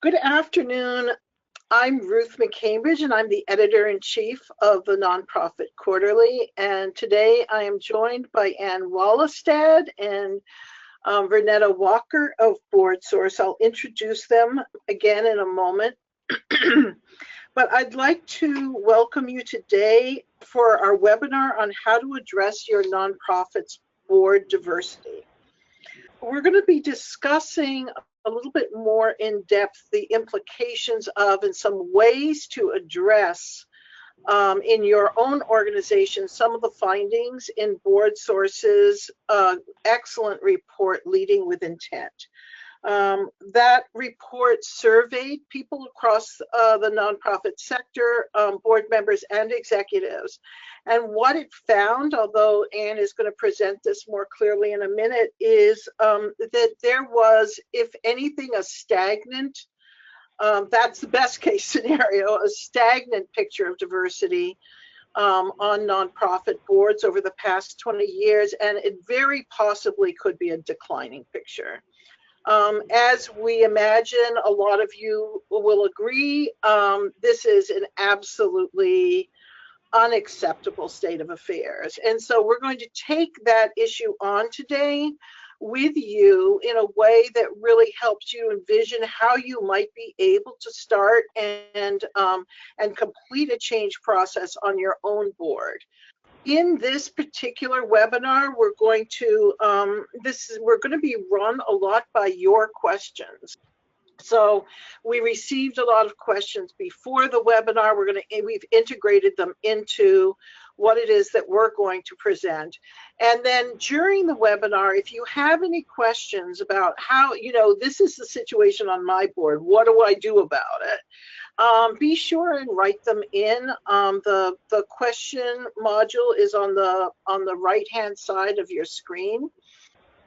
Good afternoon. I'm Ruth McCambridge, and I'm the editor-in-chief of the nonprofit Quarterly. And today I am joined by Ann Wallestad and Vernetta Walker of BoardSource. I'll introduce them again in a moment. But I'd like to welcome you today for our webinar on how to address your nonprofit's board diversity. We're going to be discussing a little bit more in depth the implications of and some ways to address in your own organization some of the findings in BoardSource's excellent report, Leading with Intent. That report surveyed people across the nonprofit sector, board members and executives. And what it found, although Anne is going to present this more clearly in a minute, is that there was, if anything, a stagnant, that's the best case scenario, a stagnant picture of diversity on nonprofit boards over the past 20 years, and it very possibly could be a declining picture. As we imagine, a lot of you will agree, this is an absolutely unacceptable state of affairs. And so we're going to take that issue on today with you in a way that really helps you envision how you might be able to start and complete a change process on your own board. In this particular webinar, we're going to be run a lot by your questions. So we received a lot of questions before the webinar. We've integrated them into what it is that we're going to present. And then during the webinar, if you have any questions about how, this is the situation on my board, what do I do about it? Be sure and write them in. The question module is on the right-hand side of your screen.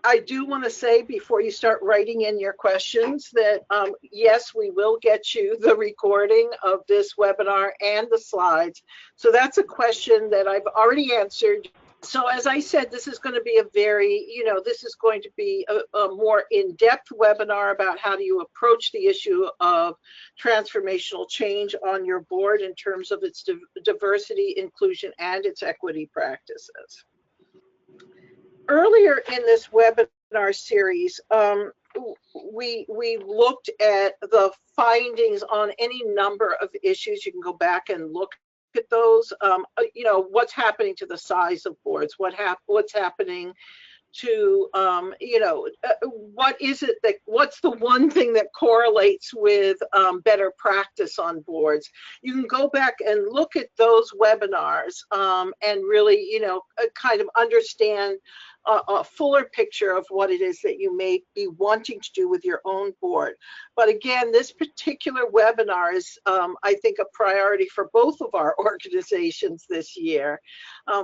I do want to say before you start writing in your questions that yes, we will get you the recording of this webinar and the slides. So that's a question that I've already answered. So as I said, this is going to be a more in-depth webinar about how do you approach the issue of transformational change on your board in terms of its diversity, inclusion, and its equity practices. Earlier in this webinar series, we looked at the findings on any number of issues. You can go back and look at those. What's happening to the size of boards? What's happening to what's the one thing that correlates with better practice on boards? You can go back and look at those webinars and really kind of understand a fuller picture of what it is that you may be wanting to do with your own board. But again, this particular webinar is, I think, a priority for both of our organizations this year,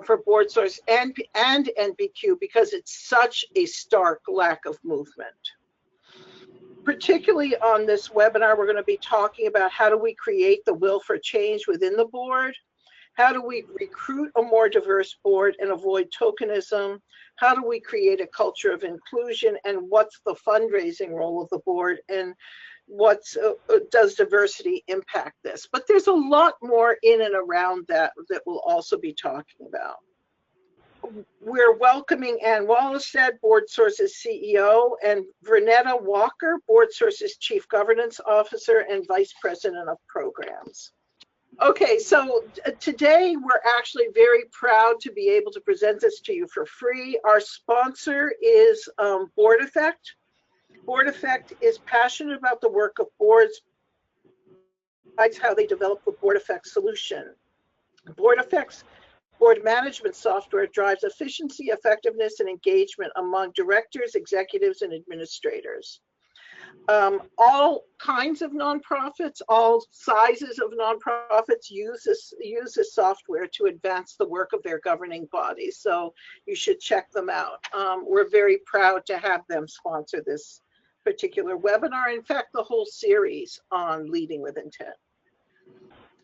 for BoardSource and NBQ, because it's such a stark lack of movement. Particularly on this webinar, we're going to be talking about how do we create the will for change within the board? How do we recruit a more diverse board and avoid tokenism? How do we create a culture of inclusion? And what's the fundraising role of the board? And does diversity impact this? But there's a lot more in and around that we'll also be talking about. We're welcoming Ann Wallestad, BoardSource's CEO, and Vernetta Walker, BoardSource's Chief Governance Officer and Vice President of Programs. Okay, so today we're actually very proud to be able to present this to you for free. Our sponsor is Board Effect. Board Effect is passionate about the work of boards. That's how they develop the Board Effect solution. Board Effect's board management software drives efficiency, effectiveness, and engagement among directors, executives, and administrators. All kinds of nonprofits, all sizes of nonprofits use this software to advance the work of their governing bodies. So you should check them out. We're very proud to have them sponsor this particular webinar. In fact, the whole series on Leading with Intent.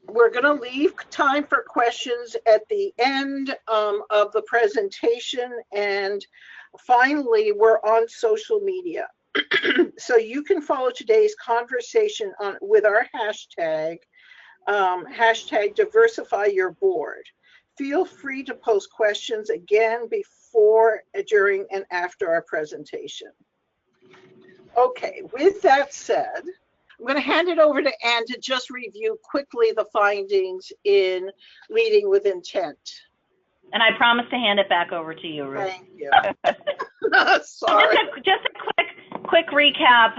We're going to leave time for questions at the end of the presentation. And finally, we're on social media. So you can follow today's conversation with our hashtag, hashtag diversify your board. Feel free to post questions again before, during, and after our presentation. Okay, with that said, I'm going to hand it over to Anne to just review quickly the findings in Leading with Intent. And I promise to hand it back over to you, Ruth. Thank you. Sorry. Just a quick recap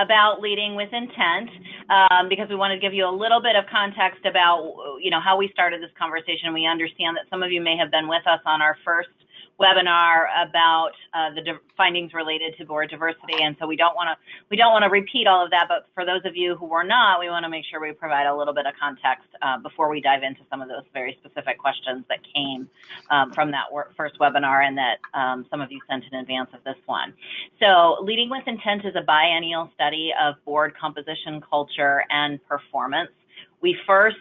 about Leading with Intent, because we want to give you a little bit of context about, how we started this conversation. We understand that some of you may have been with us on our first webinar about the findings related to board diversity, and so we don't want to repeat all of that. But for those of you who were not, we want to make sure we provide a little bit of context before we dive into some of those very specific questions that came from that first webinar and that some of you sent in advance of this one. So, Leading with Intent is a biennial study of board composition, culture, and performance. We first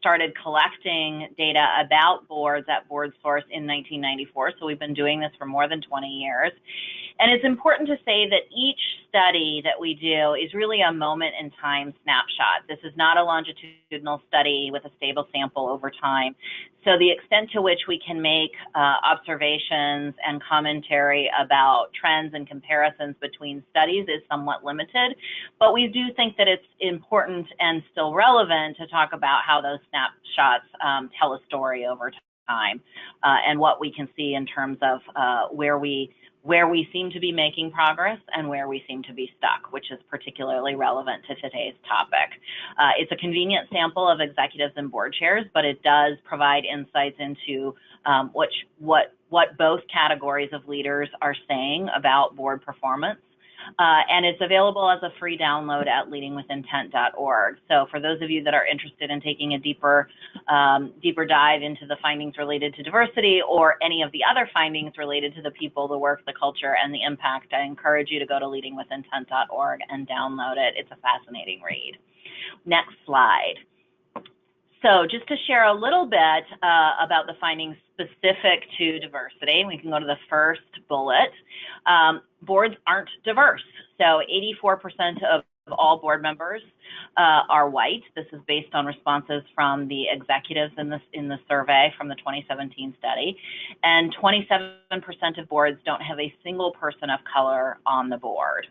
started collecting data about boards at BoardSource in 1994, so we've been doing this for more than 20 years. And it's important to say that each study that we do is really a moment in time snapshot. This is not a longitudinal study with a stable sample over time. So the extent to which we can make observations and commentary about trends and comparisons between studies is somewhat limited, but we do think that it's important and still relevant to talk about how those snapshots tell a story over time and what we can see in terms of where we seem to be making progress and where we seem to be stuck, which is particularly relevant to today's topic. It's a convenient sample of executives and board chairs, but it does provide insights into what both categories of leaders are saying about board performance. And it's available as a free download at leadingwithintent.org. So for those of you that are interested in taking a deeper dive into the findings related to diversity or any of the other findings related to the people, the work, the culture, and the impact, I encourage you to go to leadingwithintent.org and download it. It's a fascinating read. Next slide. So just to share a little bit about the findings specific to diversity, we can go to the first bullet. Boards aren't diverse. So 84% of all board members are white. This is based on responses from the executives in the survey from the 2017 study. And 27% of boards don't have a single person of color on the board.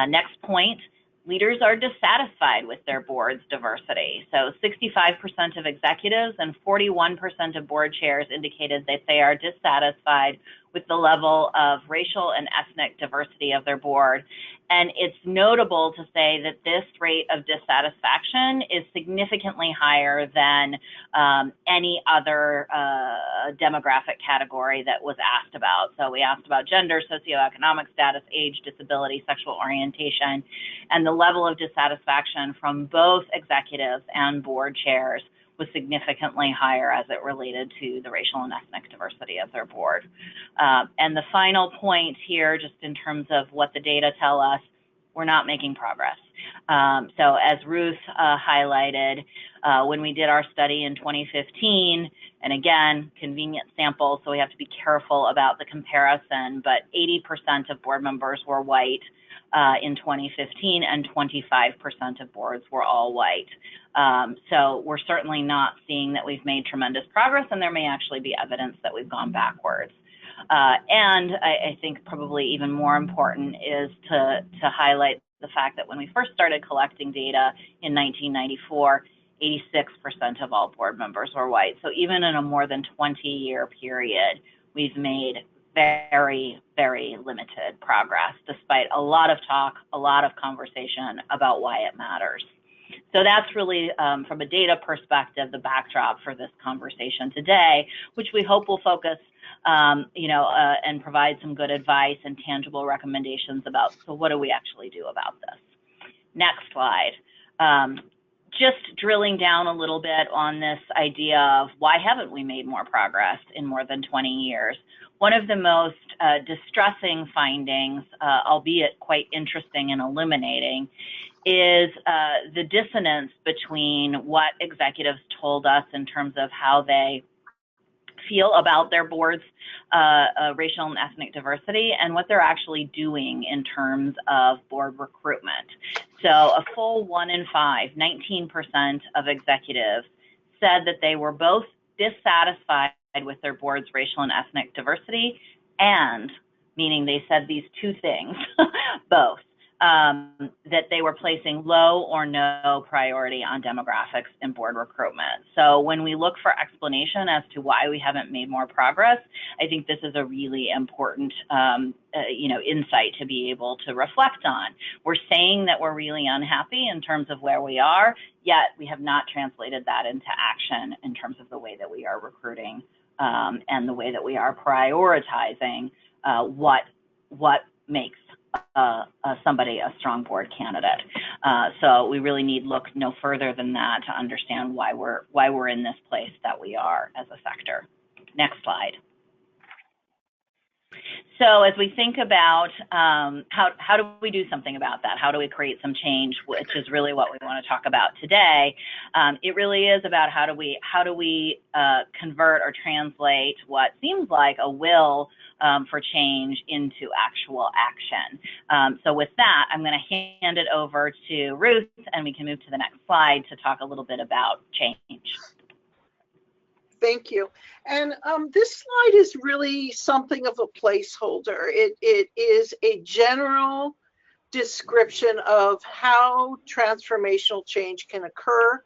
Next point. Leaders are dissatisfied with their board's diversity. So 65% of executives and 41% of board chairs indicated that they are dissatisfied with the level of racial and ethnic diversity of their board. And it's notable to say that this rate of dissatisfaction is significantly higher than any other demographic category that was asked about. So we asked about gender, socioeconomic status, age, disability, sexual orientation, and the level of dissatisfaction from both executives and board chairs was significantly higher as it related to the racial and ethnic diversity of their board. And the final point here, just in terms of what the data tell us, we're not making progress. So as Ruth highlighted, when we did our study in 2015, and again, convenient sample, so we have to be careful about the comparison, but 80% of board members were white in 2015, and 25% of boards were all white. So we're certainly not seeing that we've made tremendous progress, and there may actually be evidence that we've gone backwards. And I think probably even more important is to highlight the fact that when we first started collecting data in 1994, 86% of all board members were white. So even in a more than 20-year period, we've made very, very limited progress, despite a lot of talk, a lot of conversation about why it matters. So that's really, from a data perspective, the backdrop for this conversation today, which we hope will focus, and provide some good advice and tangible recommendations about, so what do we actually do about this? Next slide. Just drilling down a little bit on this idea of why haven't we made more progress in more than 20 years? One of the most distressing findings, albeit quite interesting and illuminating, is the dissonance between what executives told us in terms of how they feel about their board's racial and ethnic diversity and what they're actually doing in terms of board recruitment. So a full 1 in 5, 19% of executives said that they were both dissatisfied with their board's racial and ethnic diversity, and meaning they said these two things, both, that they were placing low or no priority on demographics in board recruitment. So when we look for explanation as to why we haven't made more progress, I think this is a really important insight to be able to reflect on. We're saying that we're really unhappy in terms of where we are, yet we have not translated that into action in terms of the way that we are recruiting and the way that we are prioritizing what makes somebody a strong board candidate. So we really need look no further than that to understand why we're in this place that we are as a sector. Next slide. So as we think about how do we do something about that? How do we create some change, which is really what we want to talk about today. It really is about how do we convert or translate what seems like a will for change into actual action. So with that, I'm going to hand it over to Ruth, and we can move to the next slide to talk a little bit about change. Thank you. And this slide is really something of a placeholder. It is a general description of how transformational change can occur.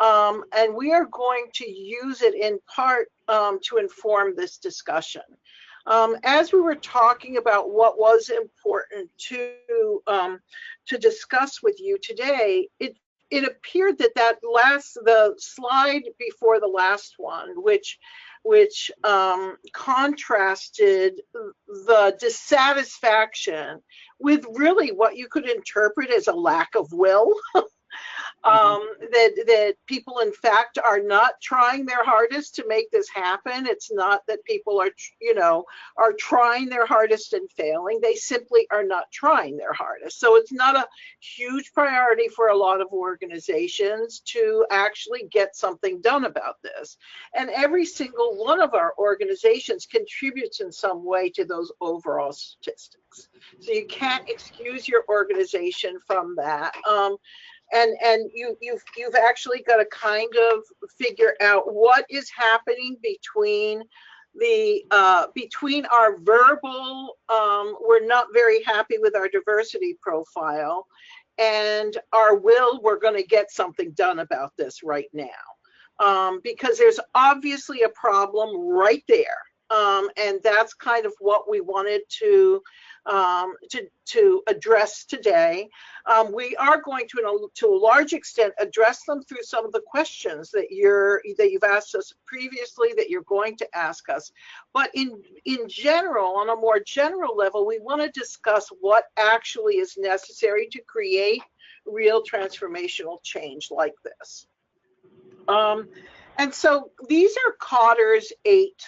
And we are going to use it in part to inform this discussion. As we were talking about what was important to discuss with you today, it appeared that the slide before the last one, which contrasted the dissatisfaction with really what you could interpret as a lack of will. That people in fact are not trying their hardest to make this happen. It's not that people are trying their hardest and failing. They simply are not trying their hardest. So it's not a huge priority for a lot of organizations to actually get something done about this. And every single one of our organizations contributes in some way to those overall statistics. So you can't excuse your organization from that. And you've actually got to kind of figure out what is happening between our verbal, we're not very happy with our diversity profile, and our will, we're going to get something done about this right now, because there's obviously a problem right there. And that's kind of what we wanted to address today. We are going to a large extent address them through some of the questions that you've asked us previously, that you're going to ask us. But in general, on a more general level, we want to discuss what actually is necessary to create real transformational change like this. And so these are Kotter's 8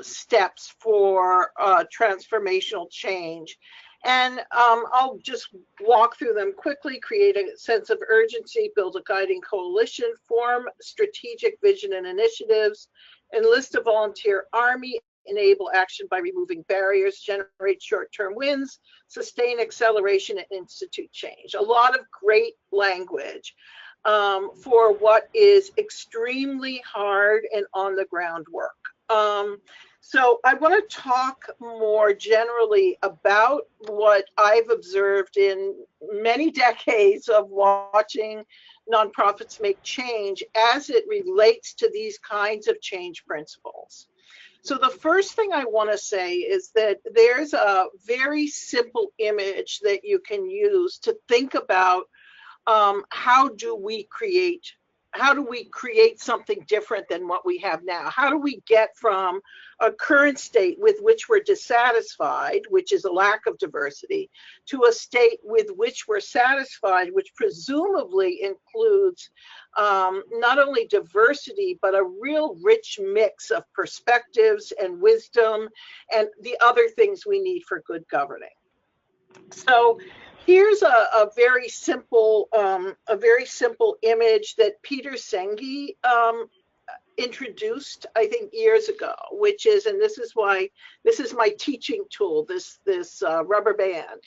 steps for transformational change. And I'll just walk through them quickly. Create a sense of urgency, build a guiding coalition, form strategic vision and initiatives, enlist a volunteer army, enable action by removing barriers, generate short-term wins, sustain acceleration, and institute change. A lot of great language for what is extremely hard and on-the-ground work. So I want to talk more generally about what I've observed in many decades of watching nonprofits make change as it relates to these kinds of change principles. So the first thing I want to say is that there's a very simple image that you can use to think about how do we create something different than what we have now? How do we get from a current state with which we're dissatisfied, which is a lack of diversity, to a state with which we're satisfied, which presumably includes not only diversity, but a real rich mix of perspectives and wisdom and the other things we need for good governing. So here's a very simple image that Peter Senge introduced, I think, years ago, which is, and this is why this is my teaching tool, this rubber band.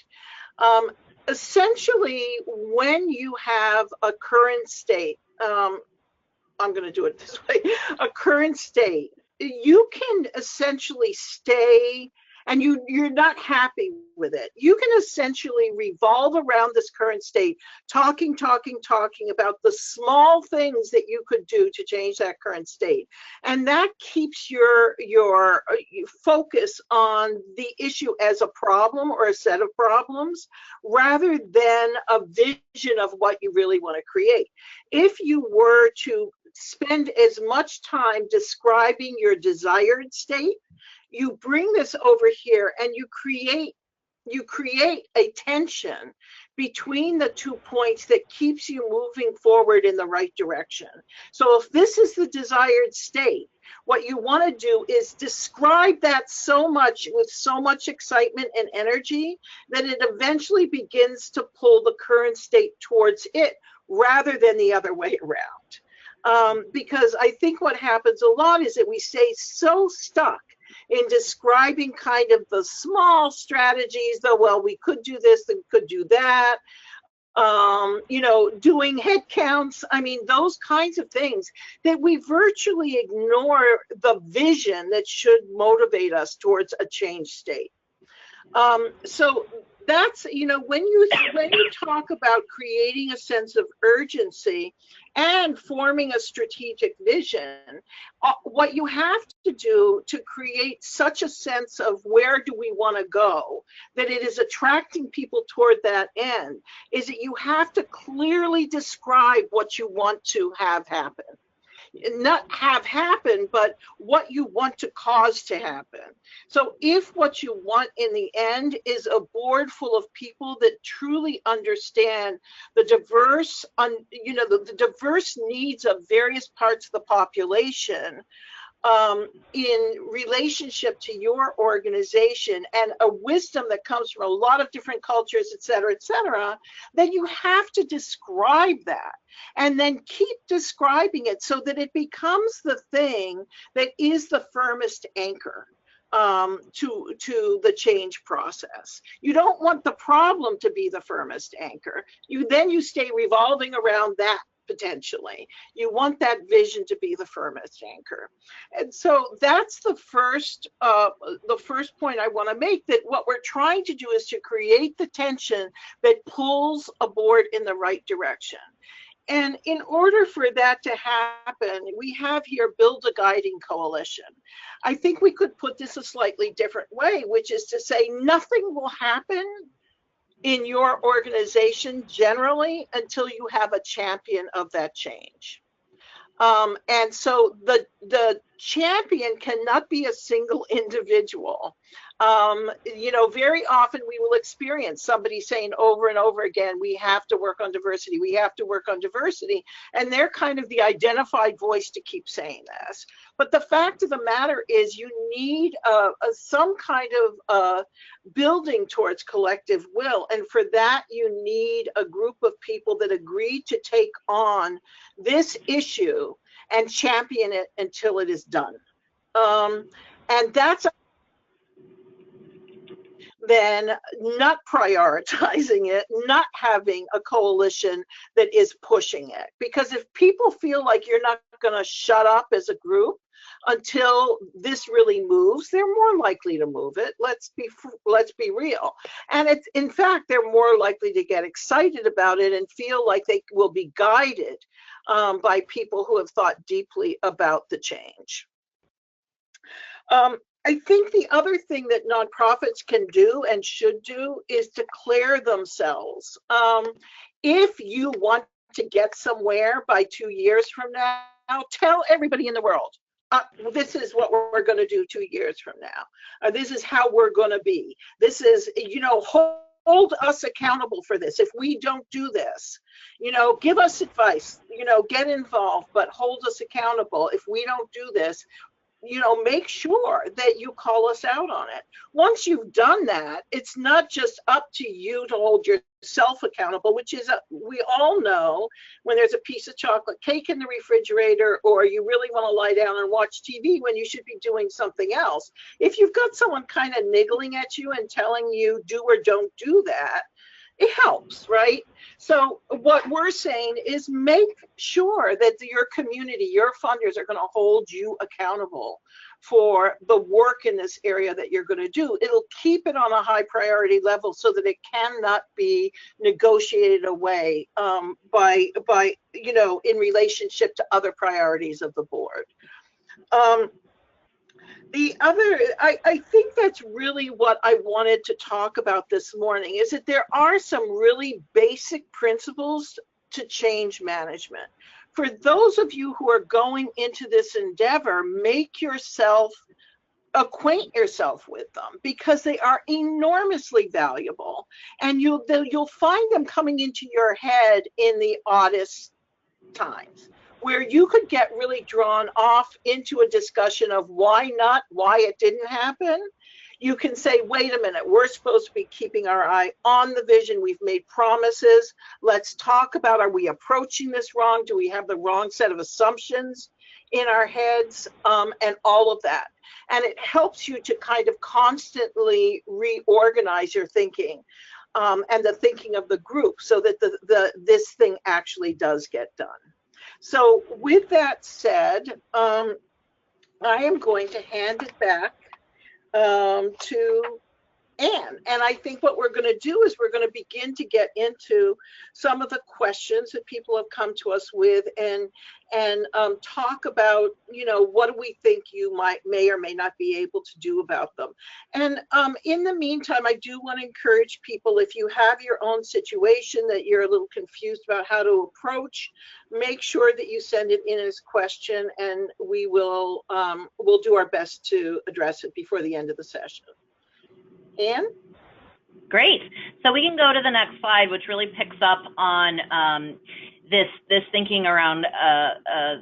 Essentially, when you have a current state, I'm going to do it this way, a current state, you can essentially stay, and you're not happy with it. You can essentially revolve around this current state, talking about the small things that you could do to change that current state. And that keeps your focus on the issue as a problem or a set of problems, rather than a vision of what you really want to create. If you were to spend as much time describing your desired state, you bring this over here and you create a tension between the 2 points that keeps you moving forward in the right direction. So if this is the desired state, what you want to do is describe that so much, with so much excitement and energy, that it eventually begins to pull the current state towards it rather than the other way around. Because I think what happens a lot is that we stay so stuck in describing kind of the small strategies, though, well, we could do this and could do that, doing head counts. I mean, those kinds of things, that we virtually ignore the vision that should motivate us towards a change state. So that's, when you talk about creating a sense of urgency and forming a strategic vision, what you have to do to create such a sense of where do we want to go, that it is attracting people toward that end, is that you have to clearly describe what you want to have happen. Not have happen, but what you want to cause to happen. So if what you want in the end is a board full of people that truly understand the diverse, the diverse needs of various parts of the population, in relationship to your organization, and a wisdom that comes from a lot of different cultures, et cetera, then you have to describe that, and then keep describing it so that it becomes the thing that is the firmest anchor to the change process. You don't want the problem to be the firmest anchor. You stay revolving around that. Potentially, you want that vision to be the firmest anchor. And so that's the first point I want to make, that what we're trying to do is to create the tension that pulls a board in the right direction. And in order for that to happen, we have here build a guiding coalition. I think we could put this a slightly different way, which is to say nothing will happen in your organization generally until you have a champion of that change. And so the champion cannot be a single individual. Very often we will experience somebody saying over and over again, we have to work on diversity, we have to work on diversity. And they're kind of the identified voice to keep saying this. But the fact of the matter is you need some kind of building towards collective will. And for that, you need a group of people that agree to take on this issue and champion it until it is done. And that's then not prioritizing it, not having a coalition that is pushing it. Because if people feel like you're not going to shut up as a group until this really moves, they're more likely to move it. Let's be real. And it's, in fact, they're more likely to get excited about it and feel like they will be guided by people who have thought deeply about the change. I think the other thing that nonprofits can do and should do is declare themselves. If you want to get somewhere by 2 years from now, tell everybody in the world, this is what we're going to do 2 years from now. This is how we're going to be. This is, hold us accountable for this. If we don't do this, give us advice, get involved, but hold us accountable. If we don't do this, make sure that you call us out on it. Once you've done that, it's not just up to you to hold yourself accountable, which is, we all know when there's a piece of chocolate cake in the refrigerator, or you really want to lie down and watch TV when you should be doing something else. If you've got someone kind of niggling at you and telling you do or don't do that, it helps, right? So what we're saying is make sure that your community, your funders are going to hold you accountable for the work in this area that you're going to do. It'll keep it on a high priority level so that it cannot be negotiated away by in relationship to other priorities of the board. The other, I think that's really what I wanted to talk about this morning, is that there are some really basic principles to change management. For those of you who are going into this endeavor, acquaint yourself with them, because they are enormously valuable, and you'll find them coming into your head in the oddest times, where you could get really drawn off into a discussion of why it didn't happen. You can say, wait a minute, we're supposed to be keeping our eye on the vision. We've made promises. Let's talk about, are we approaching this wrong? Do we have the wrong set of assumptions in our heads? And all of that. And it helps you to kind of constantly reorganize your thinking and the thinking of the group, so that this thing actually does get done. So with that said, I am going to hand it back to Anne. And I think what we're going to do is we're going to begin to get into some of the questions that people have come to us with, and talk about, what do we think you may or may not be able to do about them. And in the meantime, I do want to encourage people, if you have your own situation that you're a little confused about how to approach, make sure that you send it in as question, and we will we'll do our best to address it before the end of the session. Anne? Great. So we can go to the next slide, which really picks up on this thinking around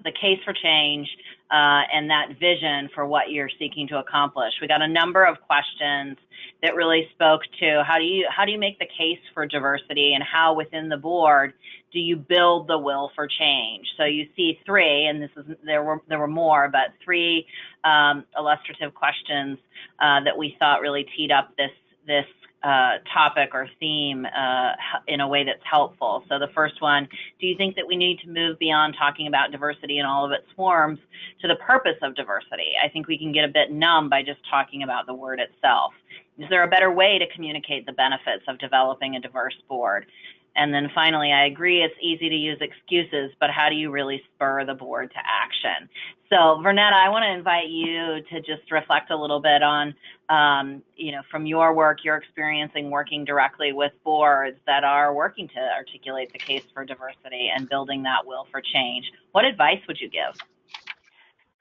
the case for change and that vision for what you're seeking to accomplish. We got a number of questions that really spoke to how do you make the case for diversity, and how within the board do you build the will for change. So you see three, and there were more, but three illustrative questions that we thought really teed up this topic or theme in a way that's helpful. So the first one, do you think that we need to move beyond talking about diversity in all of its forms to the purpose of diversity? I think we can get a bit numb by just talking about the word itself. Is there a better way to communicate the benefits of developing a diverse board? And then finally, I agree it's easy to use excuses, but how do you really spur the board to action? So Vernetta, I want to invite you to just reflect a little bit on, from your work, your experience in working directly with boards that are working to articulate the case for diversity and building that will for change. What advice would you give?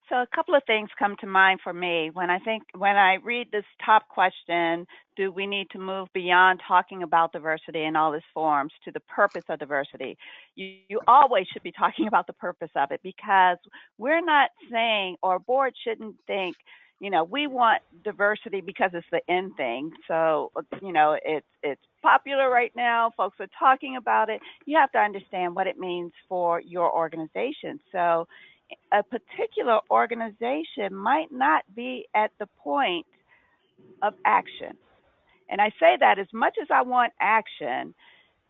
So a couple of things come to mind for me when I read this top question, do we need to move beyond talking about diversity in all its forms to the purpose of diversity? You always should be talking about the purpose of it, because we're not saying, or board shouldn't think, we want diversity because it's the end thing. So, it's popular right now. Folks are talking about it. You have to understand what it means for your organization. So a particular organization might not be at the point of action. And I say that as much as I want action,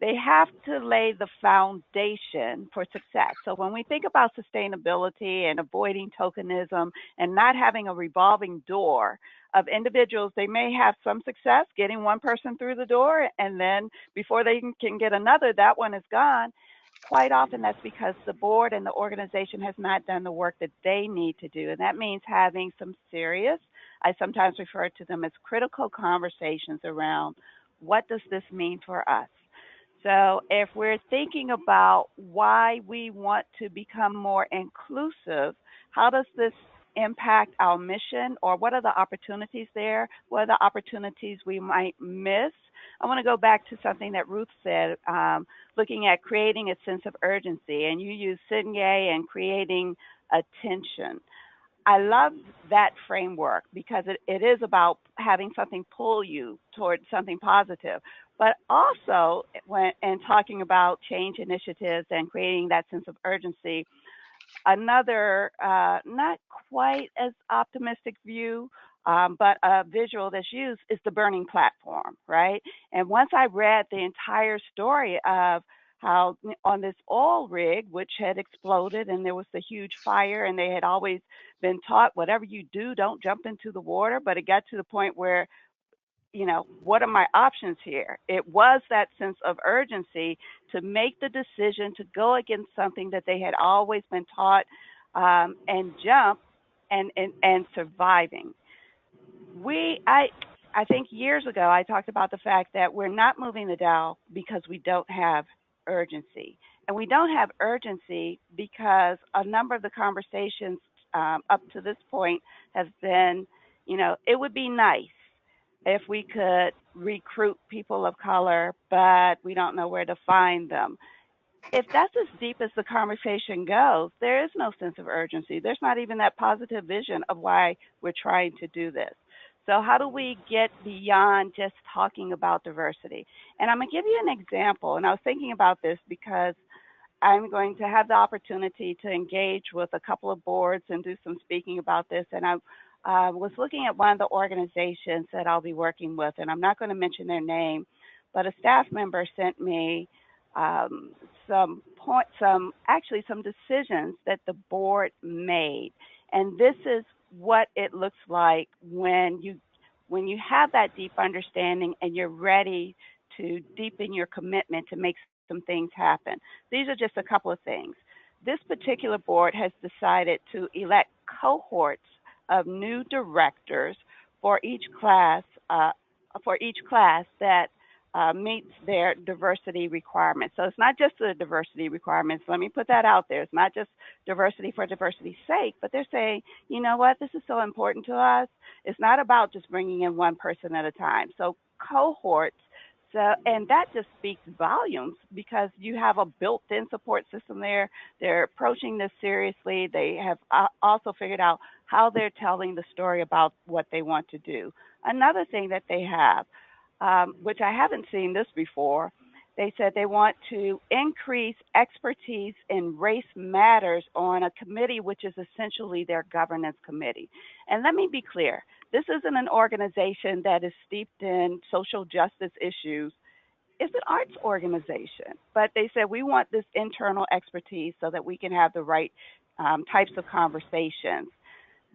they have to lay the foundation for success. So when we think about sustainability and avoiding tokenism and not having a revolving door of individuals, they may have some success getting one person through the door, and then before they can get another, that one is gone. Quite often that's because the board and the organization has not done the work that they need to do. And that means having some serious, I sometimes refer to them as critical conversations around what does this mean for us? So if we're thinking about why we want to become more inclusive, how does this impact our mission, or what are the opportunities there? What are the opportunities we might miss? I want to go back to something that Ruth said, looking at creating a sense of urgency, and you use Senge and creating attention. I love that framework because it is about having something pull you towards something positive. But also, when and talking about change initiatives and creating that sense of urgency, another not quite as optimistic view, but a visual that's used is the burning platform, right? And once I read the entire story of how on this oil rig, which had exploded and there was the huge fire, and they had always been taught whatever you do, don't jump into the water, but it got to the point where what are my options here? It was that sense of urgency to make the decision to go against something that they had always been taught, and jump and surviving. I think years ago I talked about the fact that we're not moving the dial because we don't have urgency. And we don't have urgency because a number of the conversations up to this point has been, it would be nice if we could recruit people of color, but we don't know where to find them. If that's as deep as the conversation goes, there is no sense of urgency. There's not even that positive vision of why we're trying to do this. So how do we get beyond just talking about diversity? And I'm going to give you an example. And I was thinking about this because I'm going to have the opportunity to engage with a couple of boards and do some speaking about this. And I was looking at one of the organizations that I'll be working with, and I'm not going to mention their name, but a staff member sent me some decisions that the board made, and this is what it looks like when you have that deep understanding and you're ready to deepen your commitment to make some things happen. These are just a couple of things. This particular board has decided to elect cohorts of new directors for each class that meets their diversity requirements. So it's not just the diversity requirements. Let me put that out there. It's not just diversity for diversity's sake, but they're saying, you know what, this is so important to us. It's not about just bringing in one person at a time. So cohorts. So, and that just speaks volumes because you have a built-in support system there. They're approaching this seriously. They have also figured out how they're telling the story about what they want to do. Another thing that they have, which I haven't seen this before, they said they want to increase expertise in race matters on a committee, which is essentially their governance committee. And let me be clear, this isn't an organization that is steeped in social justice issues. It's an arts organization, but they said we want this internal expertise so that we can have the right types of conversations.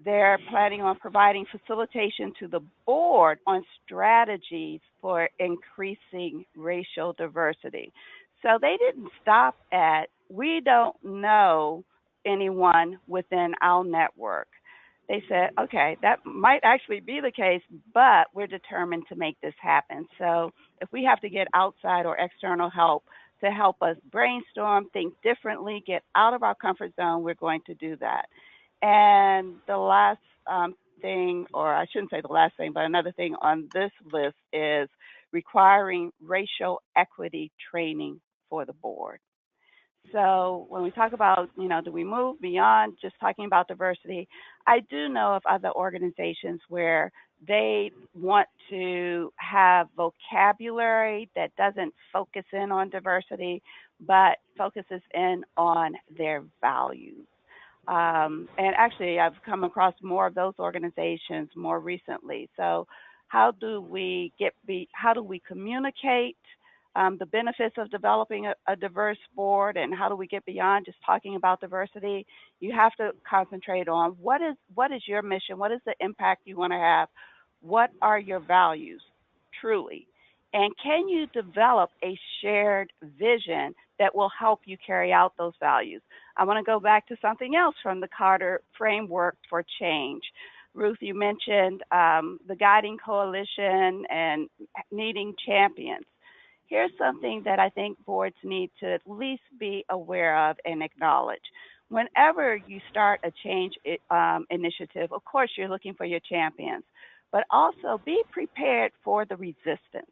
They're planning on providing facilitation to the board on strategies for increasing racial diversity. So they didn't stop at, we don't know anyone within our network. They said, okay, that might actually be the case, but we're determined to make this happen. So if we have to get outside or external help to help us brainstorm, think differently, get out of our comfort zone, we're going to do that. And the last thing, or I shouldn't say the last thing, but another thing on this list is requiring racial equity training for the board. So when we talk about, do we move beyond just talking about diversity? I do know of other organizations where they want to have vocabulary that doesn't focus in on diversity, but focuses in on their values. And actually, I've come across more of those organizations more recently. So how do we communicate the benefits of developing a diverse board, and how do we get beyond just talking about diversity? You have to concentrate on what is your mission, what is the impact you want to have, what are your values, truly, and can you develop a shared vision that will help you carry out those values? I want to go back to something else from the Kotter framework for change. Ruth, you mentioned the guiding coalition and needing champions. Here's something that I think boards need to at least be aware of and acknowledge. Whenever you start a change initiative, of course, you're looking for your champions, but also be prepared for the resistance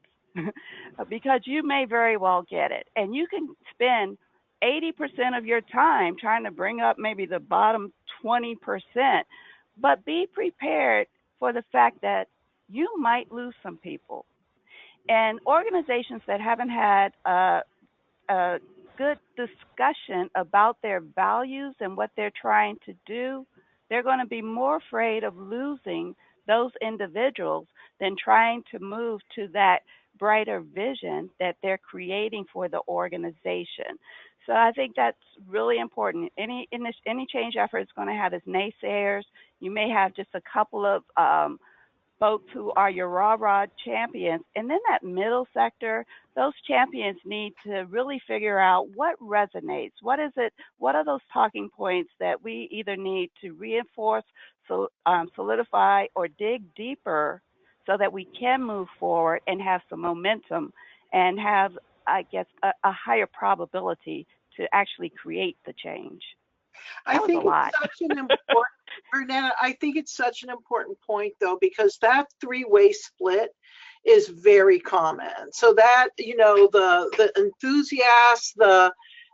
because you may very well get it. And you can spend 80% of your time trying to bring up maybe the bottom 20%, but be prepared for the fact that you might lose some people. And organizations that haven't had a good discussion about their values and what they're trying to do, they're going to be more afraid of losing those individuals than trying to move to that brighter vision that they're creating for the organization. So I think that's really important. Any change effort is going to have its naysayers. You may have just a couple of folks who are your rah-rah champions. And then that middle sector, those champions need to really figure out what resonates. What is it? What are those talking points that we either need to reinforce, solidify, or dig deeper so that we can move forward and have some momentum and have, I guess, a higher probability to actually create the change. I think it's such an important, Bernetta, I think it's such an important point though, because that three-way split is very common. So that, you know, the enthusiasts, the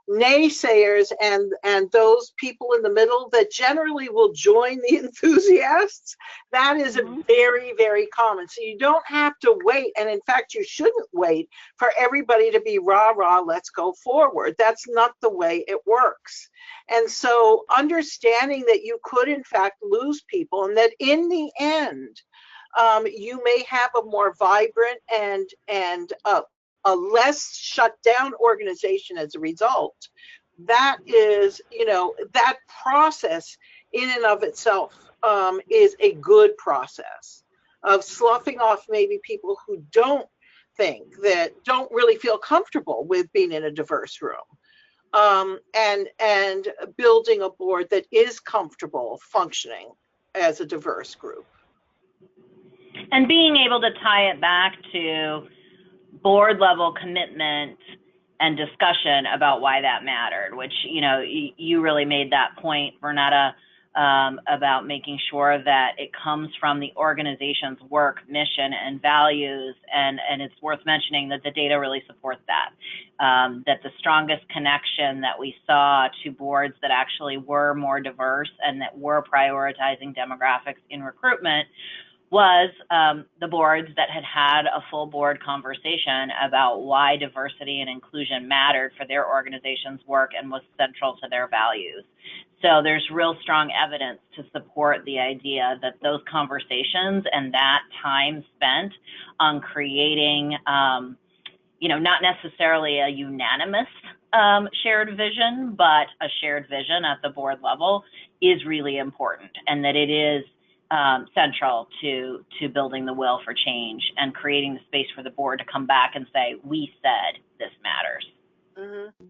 naysayers, and those people in the middle that generally will join the enthusiasts, that is a very, very common. So you don't have to wait, and in fact you shouldn't wait for everybody to be rah rah, let's go forward. That's not the way it works. And so understanding that you could in fact lose people, and that in the end you may have a more vibrant and a less shut down organization as a result. That is, you know, that process in and of itself is a good process of sloughing off maybe people who don't really feel comfortable with being in a diverse room, and building a board that is comfortable functioning as a diverse group. And being able to tie it back to board level commitment and discussion about why that mattered, which, you know, you really made that point, Bernetta, about making sure that it comes from the organization's work, mission, and values. And it's worth mentioning that the data really supports that, that the strongest connection that we saw to boards that actually were more diverse and that were prioritizing demographics in recruitment was the boards that had had a full board conversation about why diversity and inclusion mattered for their organization's work and was central to their values. So there's real strong evidence to support the idea that those conversations and that time spent on creating, you know, not necessarily a unanimous shared vision, but a shared vision at the board level is really important, and that it is central to building the will for change and creating the space for the board to come back and say, we said this matters. Mm-hmm.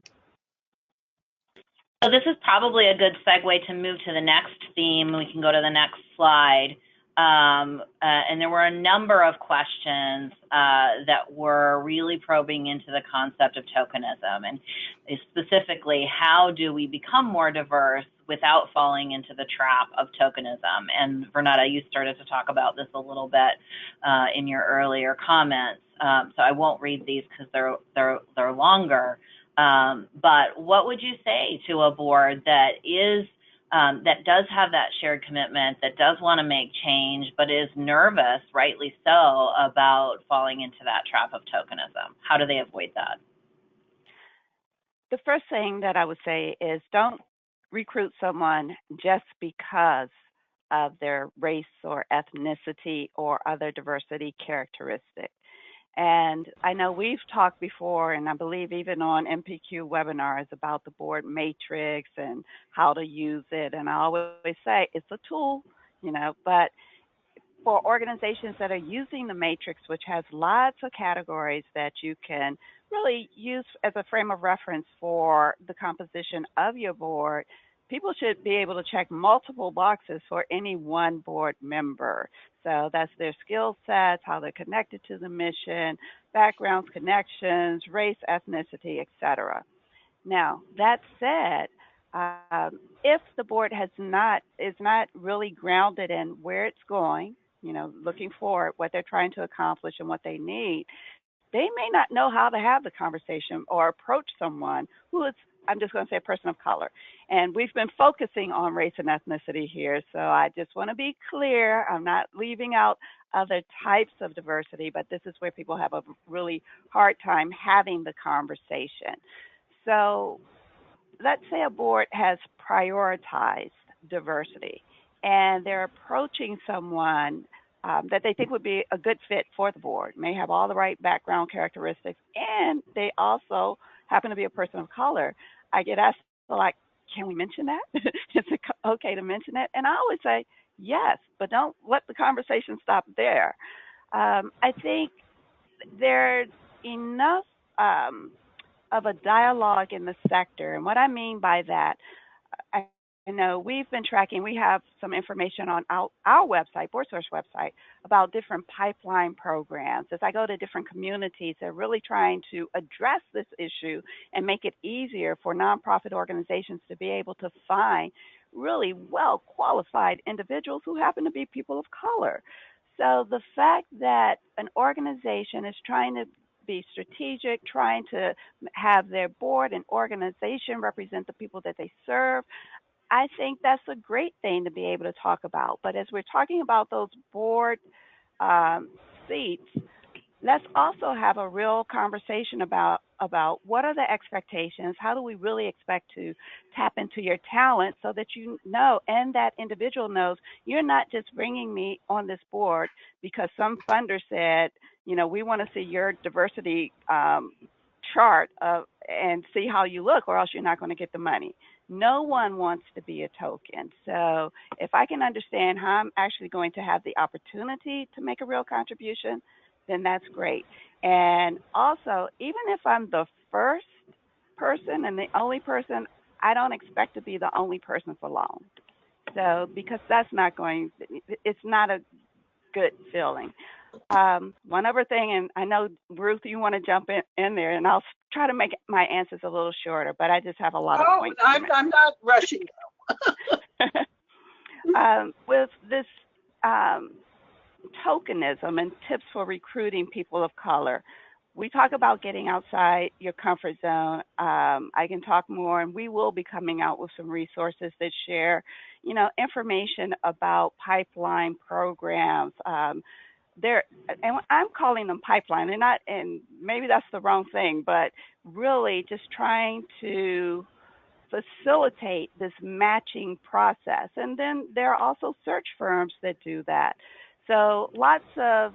So this is probably a good segue to move to the next theme. We can go to the next slide. And there were a number of questions that were really probing into the concept of tokenism, and specifically, how do we become more diverse without falling into the trap of tokenism? And Bernetta, you started to talk about this a little bit in your earlier comments, so I won't read these because they're longer. But what would you say to a board that is that does have that shared commitment, that does want to make change, but is nervous, rightly so, about falling into that trap of tokenism? How do they avoid that? The first thing that I would say is don't recruit someone just because of their race or ethnicity or other diversity characteristics. And I know we've talked before, and I believe even on MPQ webinars, about the board matrix and how to use it. And I always say it's a tool, you know, but for organizations that are using the matrix, which has lots of categories that you can really use as a frame of reference for the composition of your board, people should be able to check multiple boxes for any one board member. So that's their skill sets, how they're connected to the mission, backgrounds, connections, race, ethnicity, etc. Now, that said, if the board is not really grounded in where it's going, you know, looking forward, what they're trying to accomplish and what they need, they may not know how to have the conversation or approach someone who is I'm just going to say a person of color. And we've been focusing on race and ethnicity here. So I just want to be clear. I'm not leaving out other types of diversity, but this is where people have a really hard time having the conversation. So let's say a board has prioritized diversity and they're approaching someone that they think would be a good fit for the board, may have all the right background characteristics, and they also happen to be a person of color. I get asked, like, can we mention that? Is it okay to mention that? And I always say, yes, but don't let the conversation stop there. I think there's enough of a dialogue in the sector. And what I mean by that, I know we've been tracking, we have some information on our website, BoardSource website, about different pipeline programs. As I go to different communities, they're really trying to address this issue and make it easier for nonprofit organizations to be able to find really well qualified individuals who happen to be people of color. So the fact that an organization is trying to be strategic, trying to have their board and organization represent the people that they serve, I think that's a great thing to be able to talk about. But as we're talking about those board seats, let's also have a real conversation about what are the expectations, how do we really expect to tap into your talent so that you know and that individual knows you're not just bringing me on this board because some funder said, you know, we want to see your diversity chart and see how you look or else you're not going to get the money. No one wants to be a token. So if I can understand how I'm actually going to have the opportunity to make a real contribution, then that's great. And also, even if I'm the first person and the only person, I don't expect to be the only person for long. So, because that's not going, it's not a good feeling. One other thing, and I know, Ruth, you want to jump in there, and I'll try to make my answers a little shorter, but I just have a lot of points. I'm not rushing. With this tokenism and tips for recruiting people of color, we talk about getting outside your comfort zone. I can talk more, and we will be coming out with some resources that share, you know, information about pipeline programs. And I'm calling them pipeline. They're not, and maybe that's the wrong thing, but really just trying to facilitate this matching process. And then there are also search firms that do that. So lots of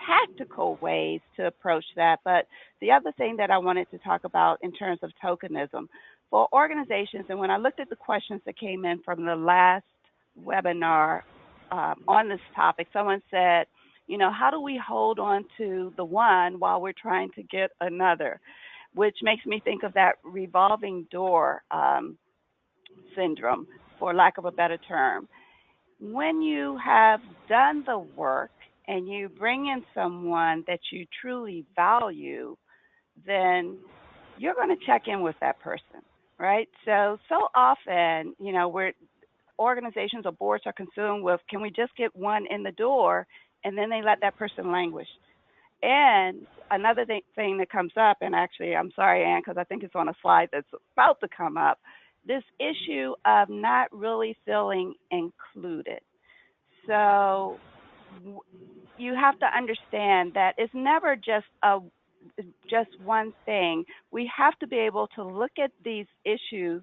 tactical ways to approach that. But the other thing that I wanted to talk about in terms of tokenism for organizations, and when I looked at the questions that came in from the last webinar on this topic, someone said, you know, how do we hold on to the one while we're trying to get another? Which makes me think of that revolving door syndrome, for lack of a better term. When you have done the work and you bring in someone that you truly value, then you're going to check in with that person, right? So often, you know, organizations or boards are consumed with, can we just get one in the door? And then they let that person languish. And another thing that comes up, and actually, I'm sorry, Ann, because I think it's on a slide that's about to come up, this issue of not really feeling included. So you have to understand that it's never just one thing. We have to be able to look at these issues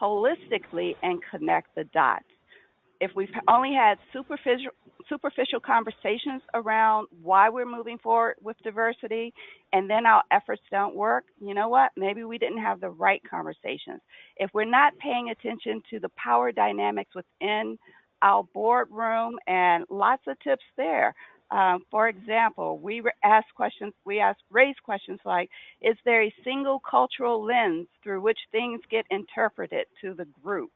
holistically and connect the dots. If we've only had superficial conversations around why we're moving forward with diversity, and then our efforts don't work, you know what? Maybe we didn't have the right conversations. If we're not paying attention to the power dynamics within our boardroom, and lots of tips there. For example, we raised questions like, is there a single cultural lens through which things get interpreted to the group?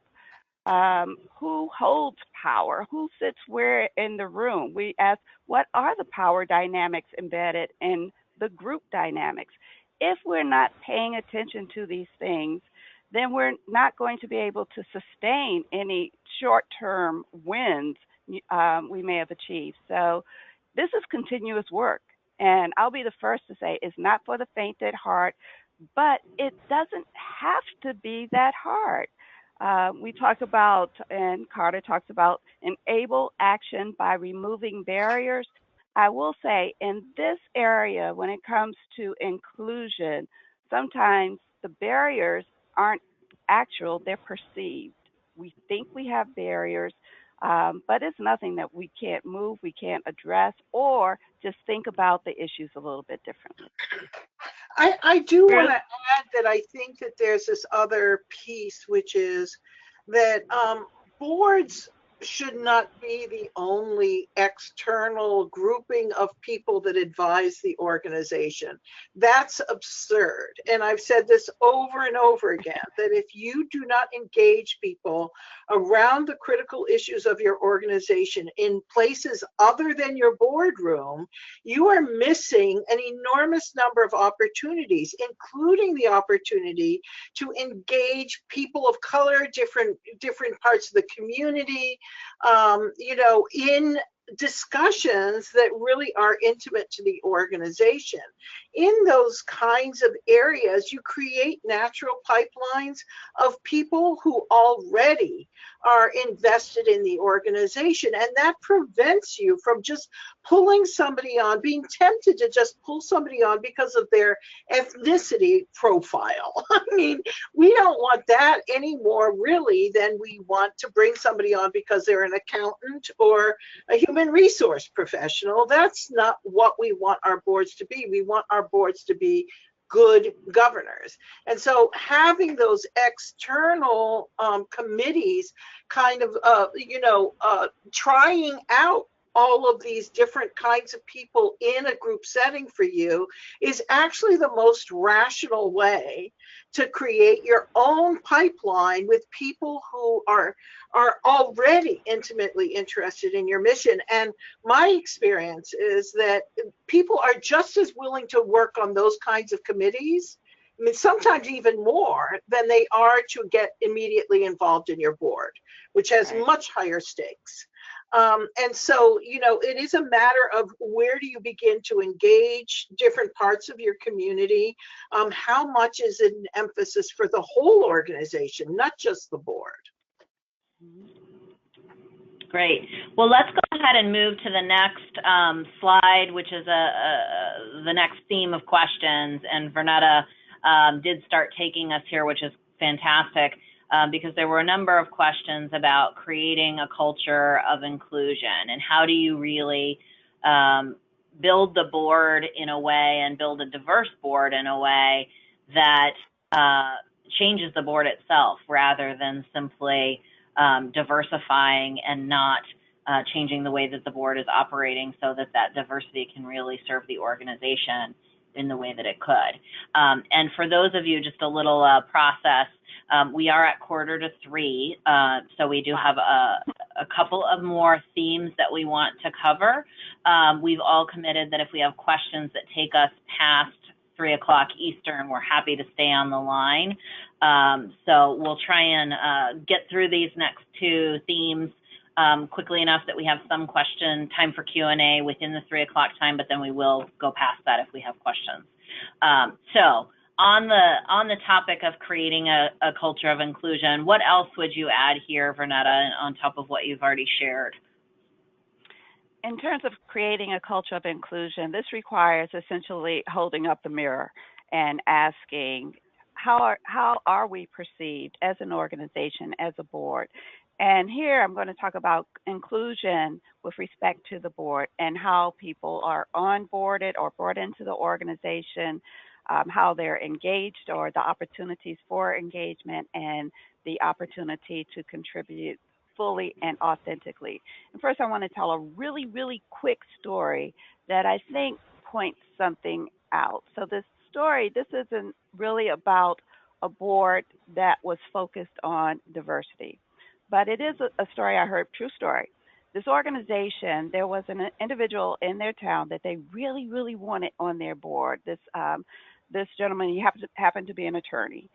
Who holds power? Who sits where in the room? We ask, what are the power dynamics embedded in the group dynamics? If we're not paying attention to these things, then we're not going to be able to sustain any short-term wins we may have achieved. So this is continuous work. And I'll be the first to say it's not for the faint at heart. but it doesn't have to be that hard. We talk about, and Kotter talks about, enable action by removing barriers. I will say in this area, when it comes to inclusion, sometimes the barriers aren't actual, they're perceived. We think we have barriers, but it's nothing that we can't move, we can't address, or just think about the issues a little bit differently. I do want Ruth? to add that I think that there's this other piece, which is that boards should not be the only external grouping of people that advise the organization. That's absurd. And I've said this over and over again, that if you do not engage people around the critical issues of your organization in places other than your boardroom, you are missing an enormous number of opportunities, including the opportunity to engage people of color, different parts of the community, in discussions that really are intimate to the organization. In those kinds of areas, you create natural pipelines of people who already are invested in the organization, and that prevents you from just pulling somebody on, being tempted to just pull somebody on because of their ethnicity profile. I mean, we don't want that any more really than we want to bring somebody on because they're an accountant or a human resource professional. That's not what we want our boards to be. We want our boards to be good governors. And so having those external committees kind of, trying out all of these different kinds of people in a group setting for you is actually the most rational way to create your own pipeline with people who are already intimately interested in your mission. And my experience is that people are just as willing to work on those kinds of committees, I mean, sometimes even more than they are to get immediately involved in your board, which has Right. much higher stakes. And so, it is a matter of where do you begin to engage different parts of your community? How much is it an emphasis for the whole organization, not just the board? Great. Well, let's go ahead and move to the next slide, which is the next theme of questions. And Vernetta did start taking us here, which is fantastic, because there were a number of questions about creating a culture of inclusion and how do you really build the board in a way and build a diverse board in a way that changes the board itself rather than simply diversifying and not changing the way that the board is operating so that that diversity can really serve the organization in the way that it could. And for those of you, just a little process, we are at 2:45, so we do have a couple of more themes that we want to cover. We've all committed that if we have questions that take us past 3 o'clock Eastern, we're happy to stay on the line. So we'll try and get through these next two themes quickly enough that we have some time for Q&A within the 3 o'clock time, but then we will go past that if we have questions. So on the topic of creating a culture of inclusion, what else would you add here, Vernetta, on top of what you've already shared? In terms of creating a culture of inclusion, this requires essentially holding up the mirror and asking, how are we perceived as an organization, as a board? And here I'm going to talk about inclusion with respect to the board and how people are onboarded or brought into the organization, how they're engaged or the opportunities for engagement and the opportunity to contribute fully and authentically. And first, I want to tell a really, really quick story that I think points something out. So this isn't really about a board that was focused on diversity, but it is a story I heard, true story. This organization, there was an individual in their town that they really, really wanted on their board. This gentleman, he happened to be an attorney.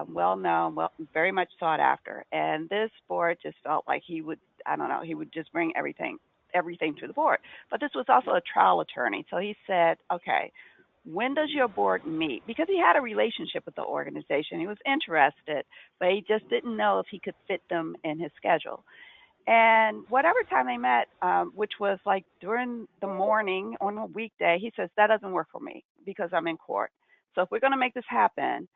Well known, very much sought after. And this board just felt like he would just bring everything to the board. But this was also a trial attorney. So he said, okay, when does your board meet? Because he had a relationship with the organization. He was interested, but he just didn't know if he could fit them in his schedule. And whatever time they met, which was like during the morning on a weekday, he says, that doesn't work for me because I'm in court. So if we're going to make this happen,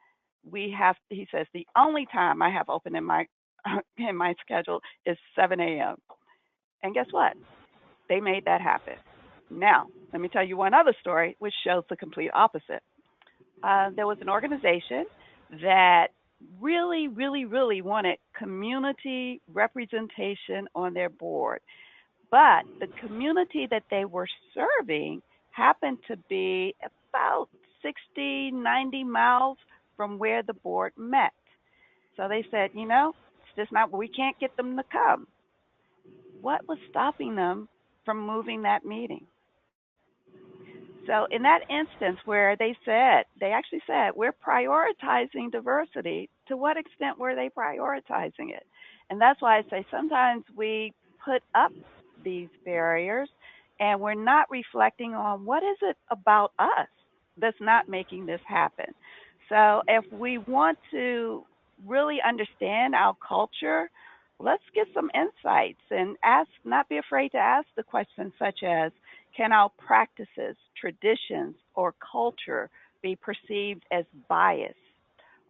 he says, the only time I have open in my in my schedule is 7 a.m. And guess what? They made that happen. Now, let me tell you one other story, which shows the complete opposite. There was an organization that really, really, really wanted community representation on their board. But the community that they were serving happened to be about 60, 90 miles from where the board met. So they said, it's just not, we can't get them to come. What was stopping them from moving that meeting? So in that instance where they actually said, we're prioritizing diversity, to what extent were they prioritizing it? And that's why I say sometimes we put up these barriers and we're not reflecting on what is it about us that's not making this happen. So if we want to really understand our culture, let's get some insights and not be afraid to ask the questions such as, can our practices, traditions, or culture be perceived as biased?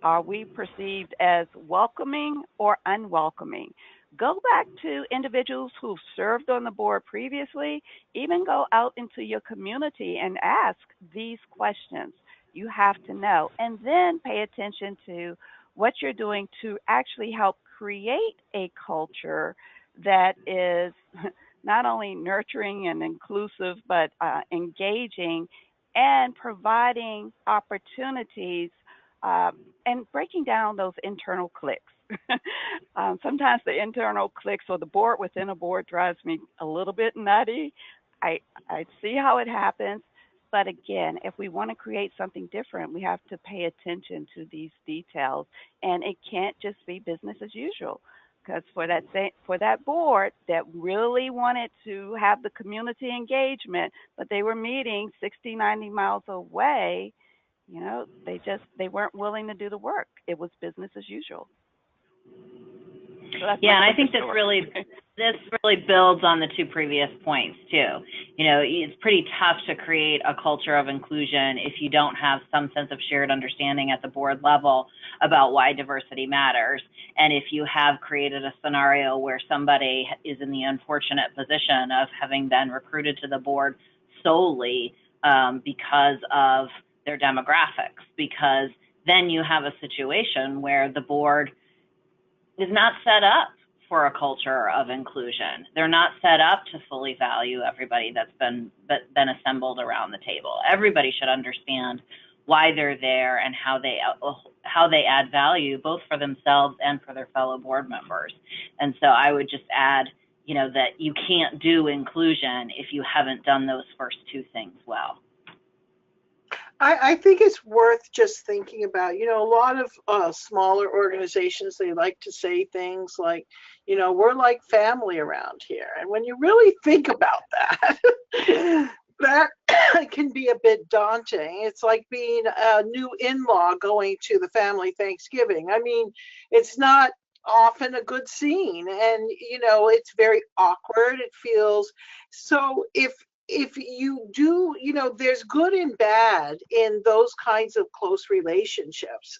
Are we perceived as welcoming or unwelcoming? Go back to individuals who've served on the board previously. Even go out into your community and ask these questions. You have to know. And then pay attention to what you're doing to actually help create a culture that is not only nurturing and inclusive, but engaging and providing opportunities and breaking down those internal cliques. Sometimes the internal cliques or the board within a board drives me a little bit nutty. I see how it happens. But again, if we want to create something different, we have to pay attention to these details. And it can't just be business as usual. Because for that board that really wanted to have the community engagement, but they were meeting 60, 90 miles away, they weren't willing to do the work. It was business as usual. So yeah, and I think this really builds on the two previous points too. It's pretty tough to create a culture of inclusion if you don't have some sense of shared understanding at the board level about why diversity matters. And if you have created a scenario where somebody is in the unfortunate position of having been recruited to the board solely because of their demographics, because then you have a situation where the board is not set up for a culture of inclusion. They're not set up to fully value everybody that's been assembled around the table. Everybody should understand why they're there and how they add value, both for themselves and for their fellow board members. And so I would just add, that you can't do inclusion if you haven't done those first two things well. I think it's worth just thinking about, a lot of smaller organizations, they like to say things like, we're like family around here. And when you really think about that, that can be a bit daunting. It's like being a new in-law going to the family Thanksgiving. I mean, it's not often a good scene, and it's very awkward. It feels so. If you do, there's good and bad in those kinds of close relationships.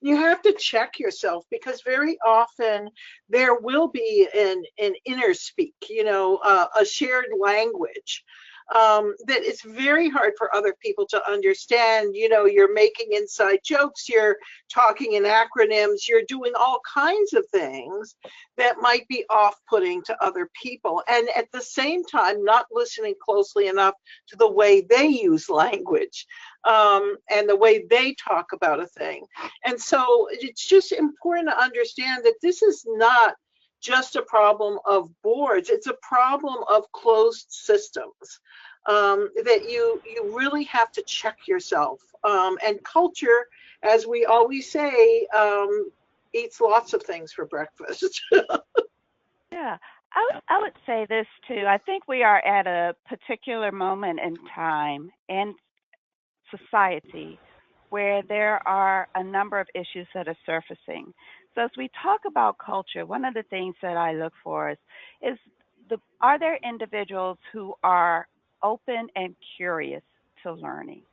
You have to check yourself, because very often there will be an inner speak, a shared language that it's very hard for other people to understand. You're making inside jokes, you're talking in acronyms, you're doing all kinds of things that might be off-putting to other people, and at the same time not listening closely enough to the way they use language and the way they talk about a thing. And so it's just important to understand that this is not just a problem of boards, it's a problem of closed systems, that you really have to check yourself. And culture, as we always say, eats lots of things for breakfast. Yeah, I would say this too. I think we are at a particular moment in time, and society where there are a number of issues that are surfacing. So as we talk about culture, one of the things that I look for is are there individuals who are open and curious to learning?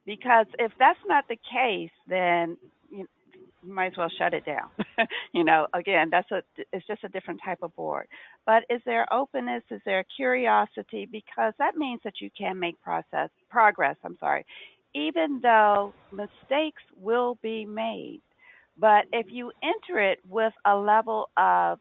Because if that's not the case, then you might as well shut it down. Again, it's just a different type of board. But is there openness? Is there curiosity? Because that means that you can make progress. Even though mistakes will be made. But if you enter it with a level of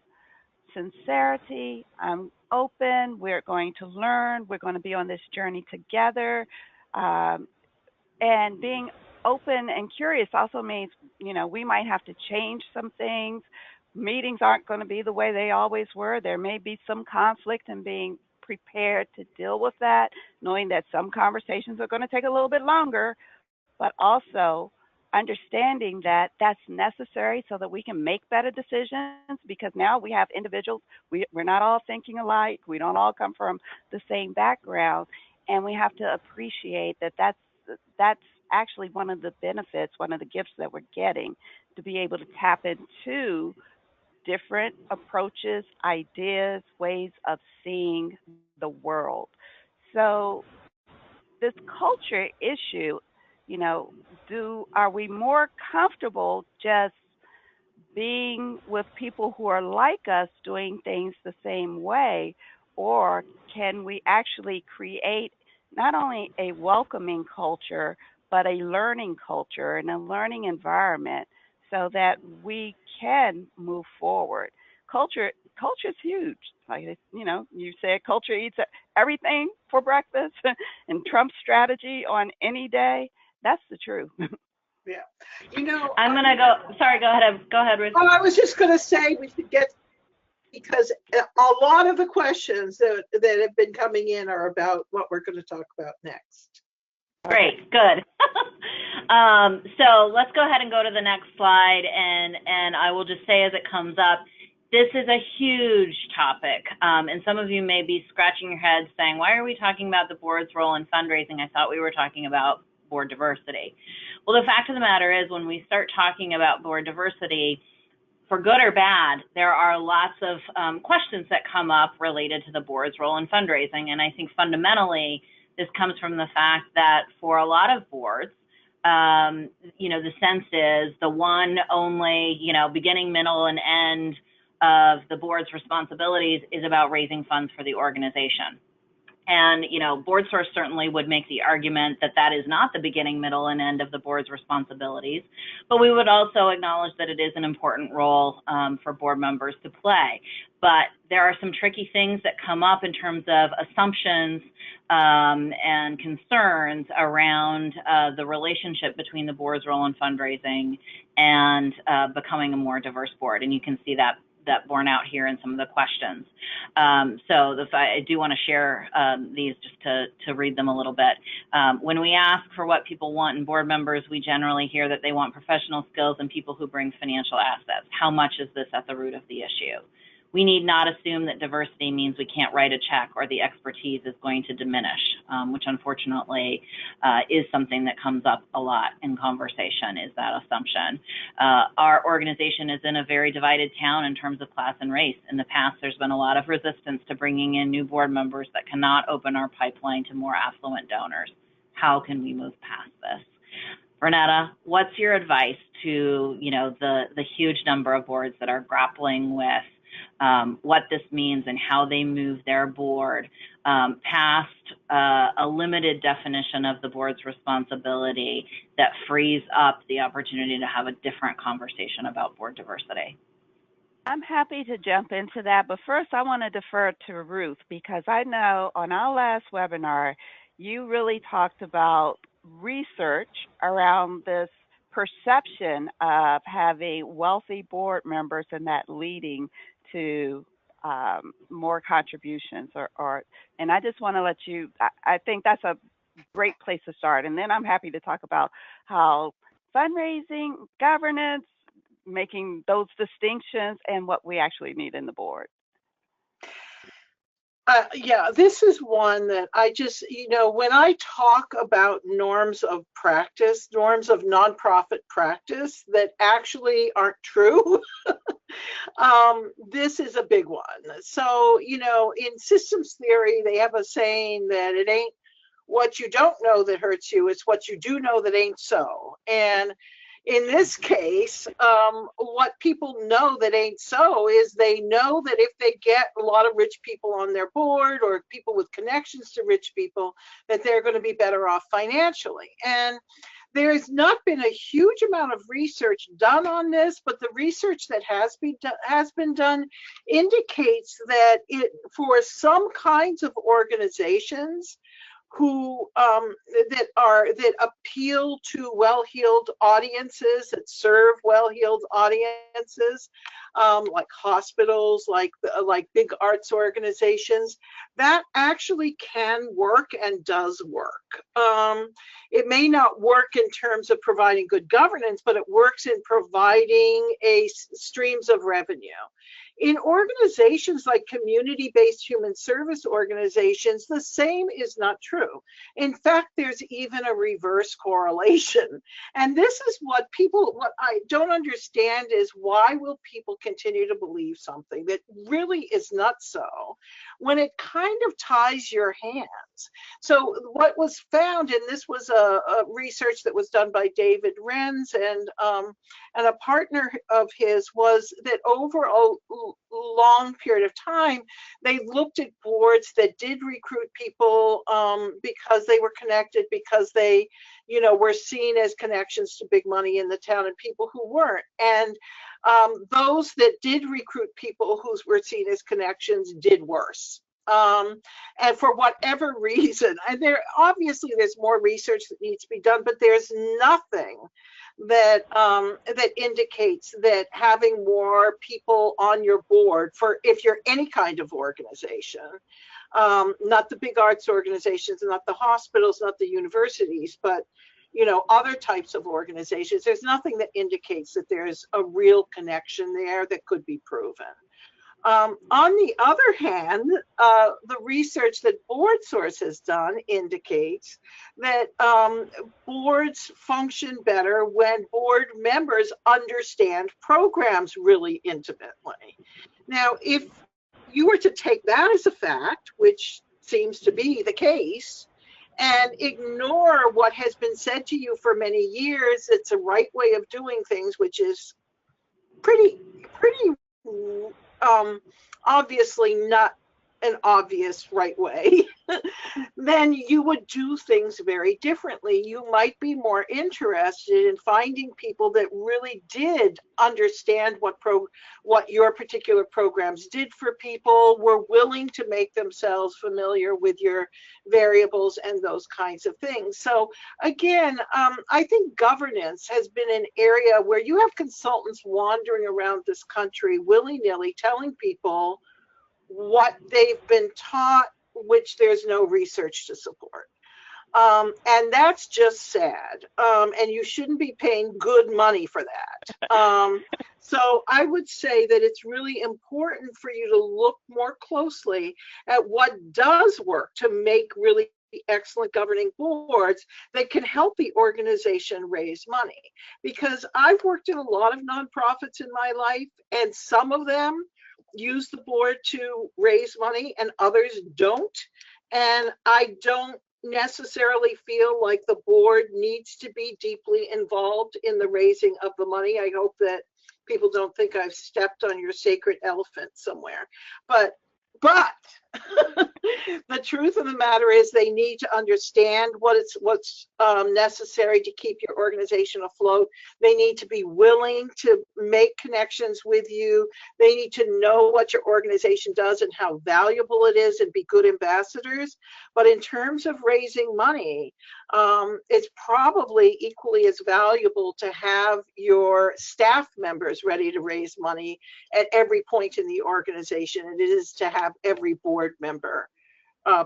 sincerity, I'm open, we're going to learn, we're going to be on this journey together. And being open and curious also means, we might have to change some things. Meetings aren't going to be the way they always were. There may be some conflict, and being prepared to deal with that, knowing that some conversations are going to take a little bit longer, but also understanding that that's necessary so that we can make better decisions, because now we have individuals, we're not all thinking alike, we don't all come from the same background, and we have to appreciate that that's actually one of the benefits, one of the gifts that we're getting, to be able to tap into different approaches, ideas, ways of seeing the world. So this culture issue, are we more comfortable just being with people who are like us, doing things the same way, or can we actually create not only a welcoming culture, but a learning culture and a learning environment so that we can move forward? Culture is huge. Like, you said culture eats everything for breakfast, and Trump's strategy on any day, that's the truth. Yeah. I'm going to go. Sorry, go ahead, Ruth. Oh, I was just going to say we should get, because a lot of the questions that have been coming in are about what we're going to talk about next. Great, good. So let's go ahead and go to the next slide, and I will just say as it comes up, this is a huge topic, and some of you may be scratching your heads saying, why are we talking about the board's role in fundraising? I thought we were talking about board diversity. Well, the fact of the matter is, when we start talking about board diversity, for good or bad, there are lots of questions that come up related to the board's role in fundraising, and I think fundamentally this comes from the fact that for a lot of boards, the sense is the one only, beginning, middle, and end of the board's responsibilities is about raising funds for the organization. And, BoardSource certainly would make the argument that that is not the beginning, middle, and end of the board's responsibilities. But we would also acknowledge that it is an important role for board members to play. But there are some tricky things that come up in terms of assumptions and concerns around the relationship between the board's role in fundraising and becoming a more diverse board. And you can see that borne out here in some of the questions. I do want to share these just to read them a little bit. When we ask for what people want in board members, we generally hear that they want professional skills and people who bring financial assets. How much is this at the root of the issue? We need not assume that diversity means we can't write a check or the expertise is going to diminish, which unfortunately is something that comes up a lot in conversation, is that assumption. Our organization is in a very divided town in terms of class and race. In the past, there's been a lot of resistance to bringing in new board members that cannot open our pipeline to more affluent donors. How can we move past this? Renetta, what's your advice to the huge number of boards that are grappling with what this means and how they move their board past a limited definition of the board's responsibility that frees up the opportunity to have a different conversation about board diversity? I'm happy to jump into that, but first I want to defer to Ruth, because I know on our last webinar, you really talked about research around this perception of having wealthy board members and that leading to more contributions and I just want to let you, I think that's a great place to start. And then I'm happy to talk about how fundraising, governance, making those distinctions, and what we actually need in the board. Yeah, this is one that I just, when I talk about norms of practice, norms of nonprofit practice that actually aren't true, this is a big one. So, in systems theory, they have a saying that it ain't what you don't know that hurts you, it's what you do know that ain't so. And in this case, what people know that ain't so is they know that if they get a lot of rich people on their board or people with connections to rich people, that they're going to be better off financially. And there's not been a huge amount of research done on this, but the research that has been done indicates that for some kinds of organizations who that appeal to well-heeled audiences, that serve well-heeled audiences, like hospitals, like big arts organizations, that actually can work and does work. It may not work in terms of providing good governance, but it works in providing streams of revenue. In organizations like community-based human service organizations, the same is not true. In fact, there's even a reverse correlation. And this is what I don't understand is, why will people continue to believe something that really is not so when it kind of ties your hands? So what was found, and this was a research that was done by David Renz and a partner of his, was that over a long period of time, they looked at boards that did recruit people because they were connected, because they, were seen as connections to big money in the town, and people who weren't. And those that did recruit people who were seen as connections did worse. And for whatever reason, and there's more research that needs to be done, but there's nothing that indicates that having more people on your board, for if you're any kind of organization, not the big arts organizations, not the hospitals, not the universities, but other types of organizations, there's nothing that indicates that there's a real connection there that could be proven. On the other hand, the research that BoardSource has done indicates that boards function better when board members understand programs really intimately. Now, if you were to take that as a fact, which seems to be the case, and ignore what has been said to you for many years, it's a right way of doing things, which is pretty obviously not an obvious right way, then you would do things very differently. You might be more interested in finding people that really did understand what your particular programs did for people, were willing to make themselves familiar with your variables and those kinds of things. So again, I think governance has been an area where you have consultants wandering around this country willy-nilly telling people what they've been taught, which there's no research to support. And that's just sad. And you shouldn't be paying good money for that. So I would say that it's really important for you to look more closely at what does work to make really excellent governing boards that can help the organization raise money. Because I've worked in a lot of nonprofits in my life, and some of them use the board to raise money and others don't. And I don't necessarily feel like the board needs to be deeply involved in the raising of the money. I hope that people don't think I've stepped on your sacred elephant somewhere. But the truth of the matter is they need to understand what's necessary to keep your organization afloat. They need to be willing to make connections with you. They need to know what your organization does and how valuable it is, and be good ambassadors. But in terms of raising money, it's probably equally as valuable to have your staff members ready to raise money at every point in the organization than it is to have every board member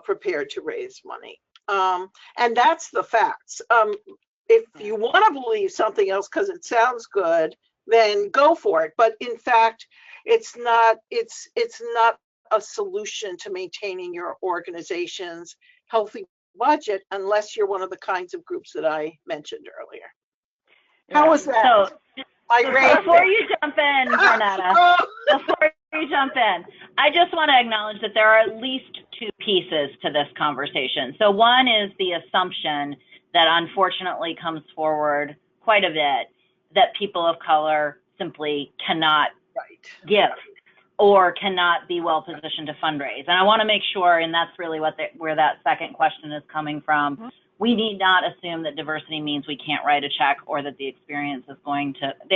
prepared to raise money. And that's the facts. If you want to believe something else because it sounds good, then go for it. But in fact, it's not a solution to maintaining your organization's healthy budget unless you're one of the kinds of groups that I mentioned earlier. How was that? So before you jump in, Bernetta, before you jump in, I just want to acknowledge that there are at least two pieces to this conversation. So one is the assumption that unfortunately comes forward quite a bit, that people of color simply cannot give or cannot be well positioned to fundraise. And I want to make sure, and that's really where that second question is coming from. We need not assume that diversity means we can't write a check or that the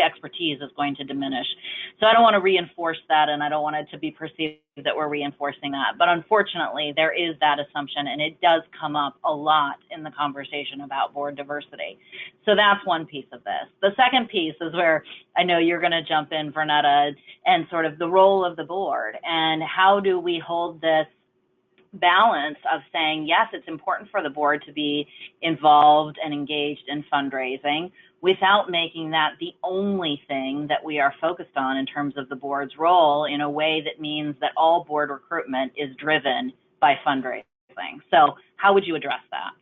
expertise is going to diminish. So I don't want to reinforce that, and I don't want it to be perceived that we're reinforcing that. But unfortunately, there is that assumption, and it does come up a lot in the conversation about board diversity. So that's one piece of this. The second piece is where I know you're going to jump in, Vernetta, and sort of the role of the board, and how do we hold this balance of saying, yes, it's important for the board to be involved and engaged in fundraising without making that the only thing that we are focused on in terms of the board's role, in a way that means that all board recruitment is driven by fundraising. So how would you address that?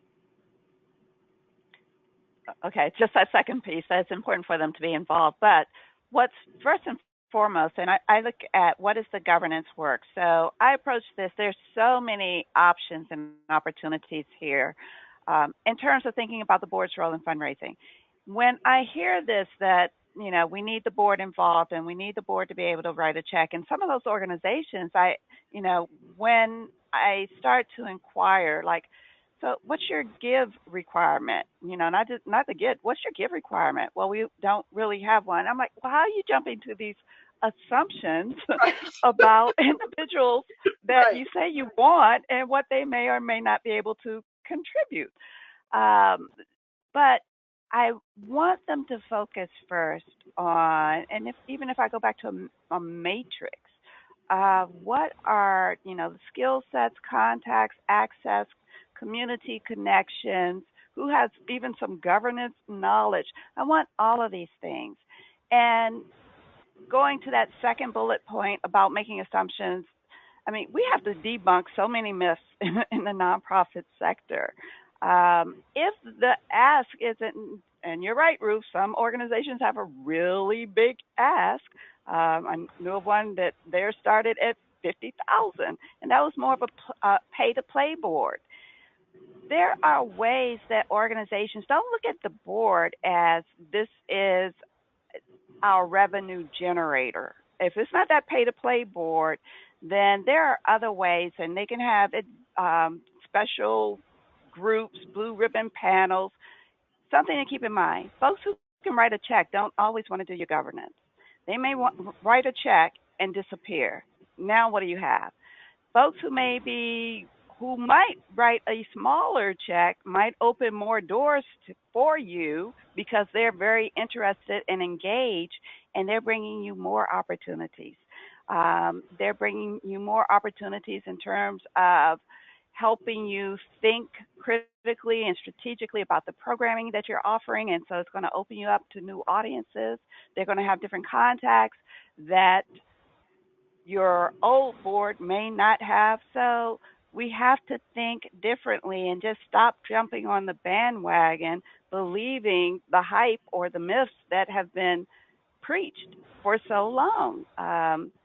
Okay, just that second piece, that it's important for them to be involved. But what's first and foremost, and I look at what is the governance work. So I approach this, there's so many options and opportunities here in terms of thinking about the board's role in fundraising. When I hear this, that, you know, we need the board involved and we need the board to be able to write a check, and some of those organizations, when I start to inquire, like, so what's your give requirement? You know, not the get, what's your give requirement? Well, we don't really have one. I'm like, well, how are you jumping to these assumptions about individuals that you say you want and what they may or may not be able to contribute? But I want them to focus first on, and even if I go back to a matrix, what are, the skill sets, contacts, access, community connections, who has even some governance knowledge. I want all of these things. And going to that second bullet point about making assumptions, I mean, we have to debunk so many myths in the nonprofit sector. If the ask isn't, and you're right, Ruth, some organizations have a really big ask. I knew of one that theirs started at $50,000, and that was more of a pay-to-play board. There are ways that organizations don't look at the board as this is our revenue generator. If it's not that pay-to-play board, then there are other ways, and they can have special groups, blue ribbon panels. Something to keep in mind, folks who can write a check don't always want to do your governance. They may write a check and disappear. Now what do you have? Folks who might write a smaller check might open more doors for you because they're very interested and engaged, and they're bringing you more opportunities. They're bringing you more opportunities in terms of helping you think critically and strategically about the programming that you're offering, and so it's going to open you up to new audiences. They're going to have different contacts that your old board may not have. So we have to think differently and just stop jumping on the bandwagon, believing the hype or the myths that have been preached for so long.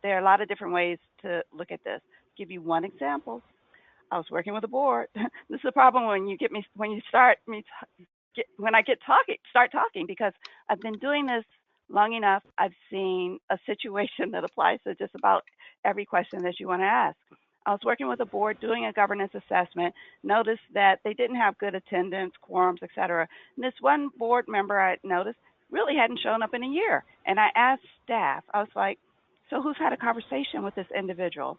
There are a lot of different ways to look at this. I'll give you one example. I was working with a board. This is a problem when start talking, because I've been doing this long enough. I've seen a situation that applies to just about every question that you want to ask. I was working with a board doing a governance assessment, noticed that they didn't have good attendance, quorums, et cetera. And this one board member I noticed really hadn't shown up in a year. And I asked staff, I was like, so who's had a conversation with this individual?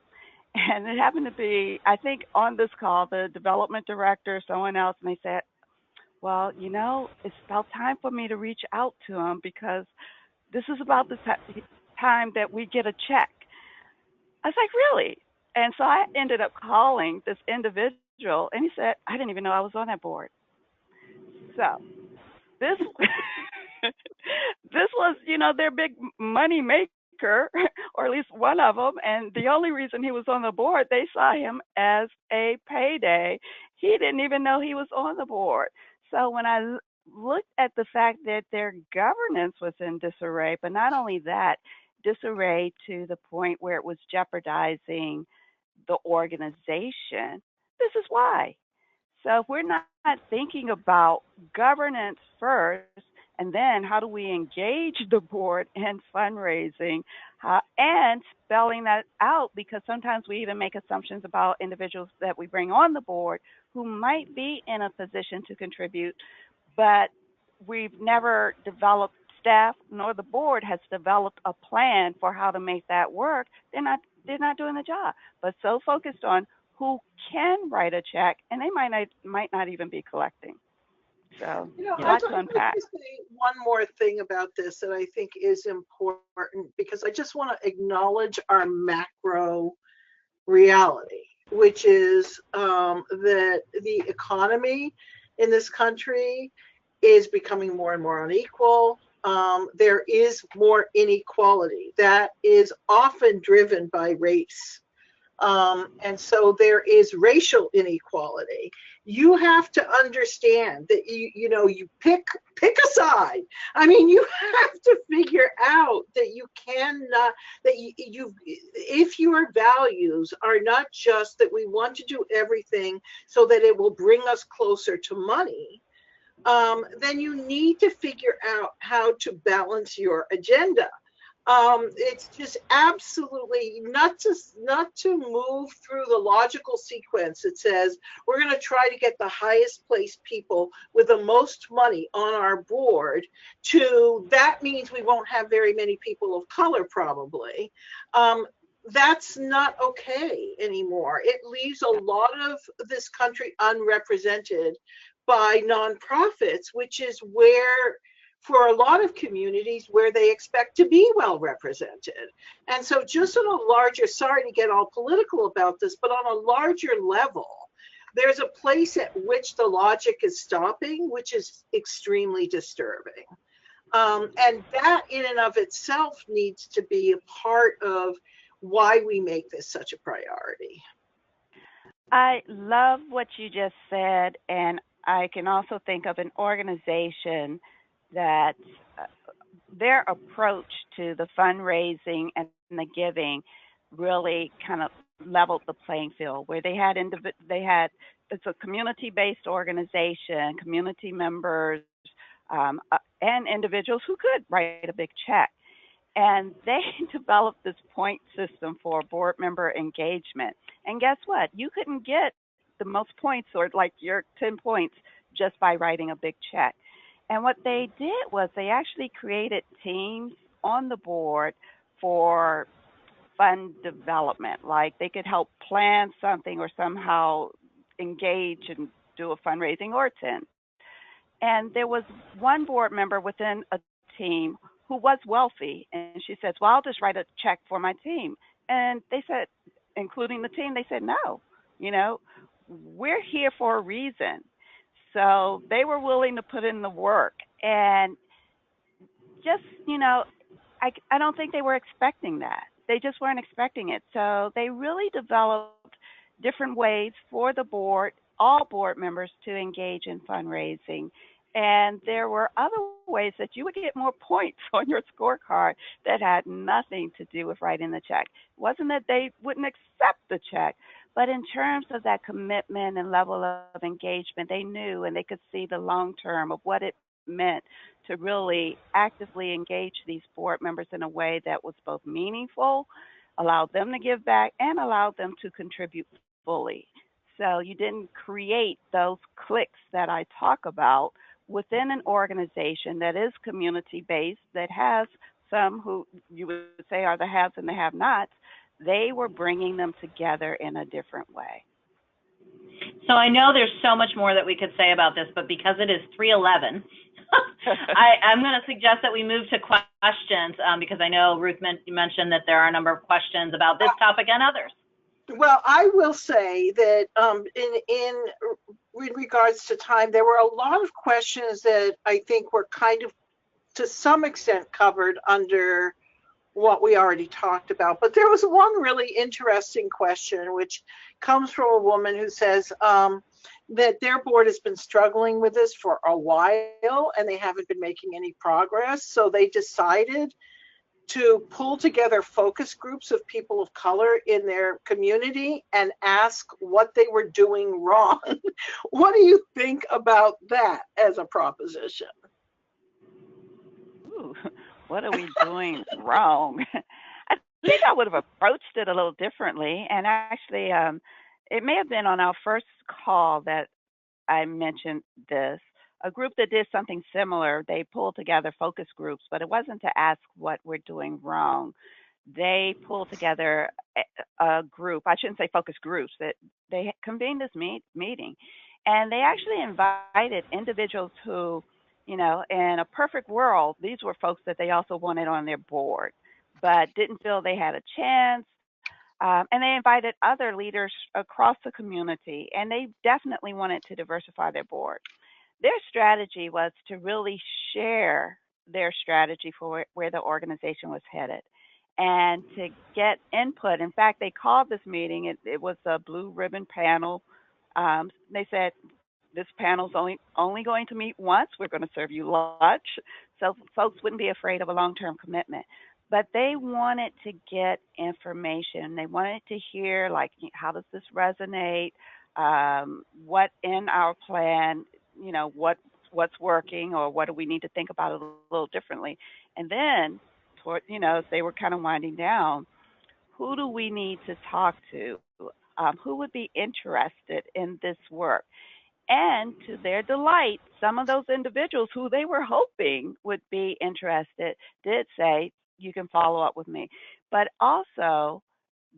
And it happened to be, I think, on this call, the development director, someone else, and they said, well, it's about time for me to reach out to him because this is about the time that we get a check. I was like, really? And so I ended up calling this individual, and he said, I didn't even know I was on that board. So this, this was, their big money maker. banker, or at least one of them, and the only reason he was on the board, they saw him as a payday. He didn't even know he was on the board. So when I looked at the fact that their governance was in disarray, but not only that, disarray to the point where it was jeopardizing the organization, this is why. So if we're not thinking about governance first, and then how do we engage the board in fundraising, and spelling that out, because sometimes we even make assumptions about individuals that we bring on the board who might be in a position to contribute, but we've never developed, staff nor the board has developed a plan for how to make that work. They're not doing the job, but so focused on who can write a check, and they might not even be collecting. So, I'd lot to like unpack. to say one more thing about this that I think is important, because I just want to acknowledge our macro reality, which is that the economy in this country is becoming more and more unequal. There is more inequality that is often driven by race. And so there is racial inequality. You have to understand that you pick a side. I mean, you have to figure out that you cannot, that if your values are not just that we want to do everything so that it will bring us closer to money, then you need to figure out how to balance your agenda. It's just absolutely not to move through the logical sequence that says we're going to try to get the highest placed people with the most money on our board, to that means we won't have very many people of color probably. That's not okay anymore. It leaves a lot of this country unrepresented by nonprofits, which is where, for a lot of communities, where they expect to be well represented. And so just on a larger, sorry to get all political about this, but on a larger level, there's a place at which the logic is stopping, which is extremely disturbing. And that in and of itself needs to be a part of why we make this such a priority. I love what you just said, and I can also think of an organization that their approach to the fundraising and the giving really kind of leveled the playing field, where they had it's a community-based organization, community members, and individuals who could write a big check. And they developed this point system for board member engagement. And guess what? You couldn't get the most points, or like your 10 points, just by writing a big check. And what they did was they actually created teams on the board for fund development. Like they could help plan something or somehow engage and do a fundraising or attend. And there was one board member within a team who was wealthy, and she says, well, I'll just write a check for my team. And they said, including the team, they said, no, we're here for a reason. So they were willing to put in the work. And just, I don't think they were expecting that. They just weren't expecting it. So they really developed different ways for the board, all board members, to engage in fundraising. And there were other ways that you would get more points on your scorecard that had nothing to do with writing the check. It wasn't that they wouldn't accept the check, but in terms of that commitment and level of engagement, they knew and they could see the long term of what it meant to really actively engage these board members in a way that was both meaningful, allowed them to give back, and allowed them to contribute fully. So you didn't create those cliques that I talk about within an organization that is community-based, that has some who you would say are the haves and the have-nots. They were bringing them together in a different way. So I know there's so much more that we could say about this, but because it is 3:11, I'm going to suggest that we move to questions, because I know Ruth mentioned that there are a number of questions about this topic and others. Well, I will say that in regards to time, there were a lot of questions that I think were kind of, to some extent, covered under what we already talked about. But there was one really interesting question, which comes from a woman who says that their board has been struggling with this for a while and they haven't been making any progress. So they decided to pull together focus groups of people of color in their community and ask what they were doing wrong. What do you think about that as a proposition? Ooh, what are we doing wrong? I think I would have approached it a little differently. And actually, it may have been on our first call that I mentioned this. A group that did something similar, they pulled together focus groups, but it wasn't to ask what we're doing wrong. They pulled together a group, I shouldn't say focus groups, that they convened this meeting. And they actually invited individuals who, you know, in a perfect world, these were folks that they also wanted on their board, but didn't feel they had a chance. And they invited other leaders across the community, and they definitely wanted to diversify their board. Their strategy was to really share their strategy for where the organization was headed and to get input. In fact, they called this meeting, it was a blue ribbon panel. They said, this panel's only going to meet once. We're going to serve you lunch, so folks wouldn't be afraid of a long-term commitment. But they wanted to get information. They wanted to hear, like, how does this resonate? What in our plan, you know, what's working, or what do we need to think about a little differently? And then, you know, as they were kind of winding down, who do we need to talk to? Who would be interested in this work? And to their delight, some of those individuals who they were hoping would be interested did say, you can follow up with me. But also,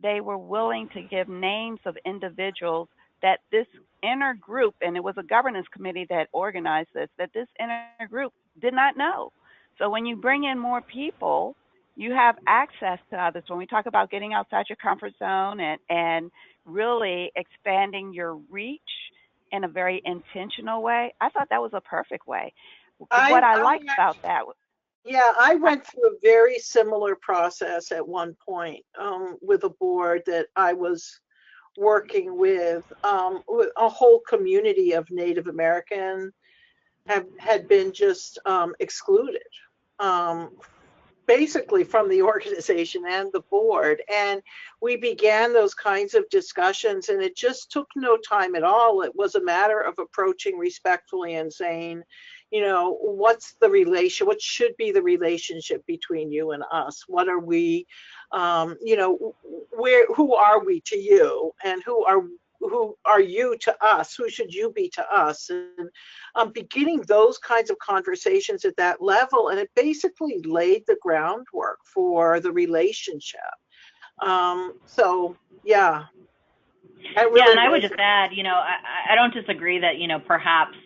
they were willing to give names of individuals that this inner group, and it was a governance committee that organized this, that this inner group did not know. So when you bring in more people, you have access to others. When we talk about getting outside your comfort zone and really expanding your reach in a very intentional way, I thought that was a perfect way. What I liked about that. Yeah, I went through a very similar process at one point with a board that I was working with a whole community of Native American had been just excluded basically from the organization and the board. And we began those kinds of discussions, and it just took no time at all. It was a matter of approaching respectfully and saying, you know, what's the relation, what should be the relationship between you and us? What are we, you know, who are we to you, and who are you to us? Who should you be to us? And beginning those kinds of conversations at that level, and it basically laid the groundwork for the relationship. So yeah, really, yeah, and I would just add, you know, I don't disagree that, you know, perhaps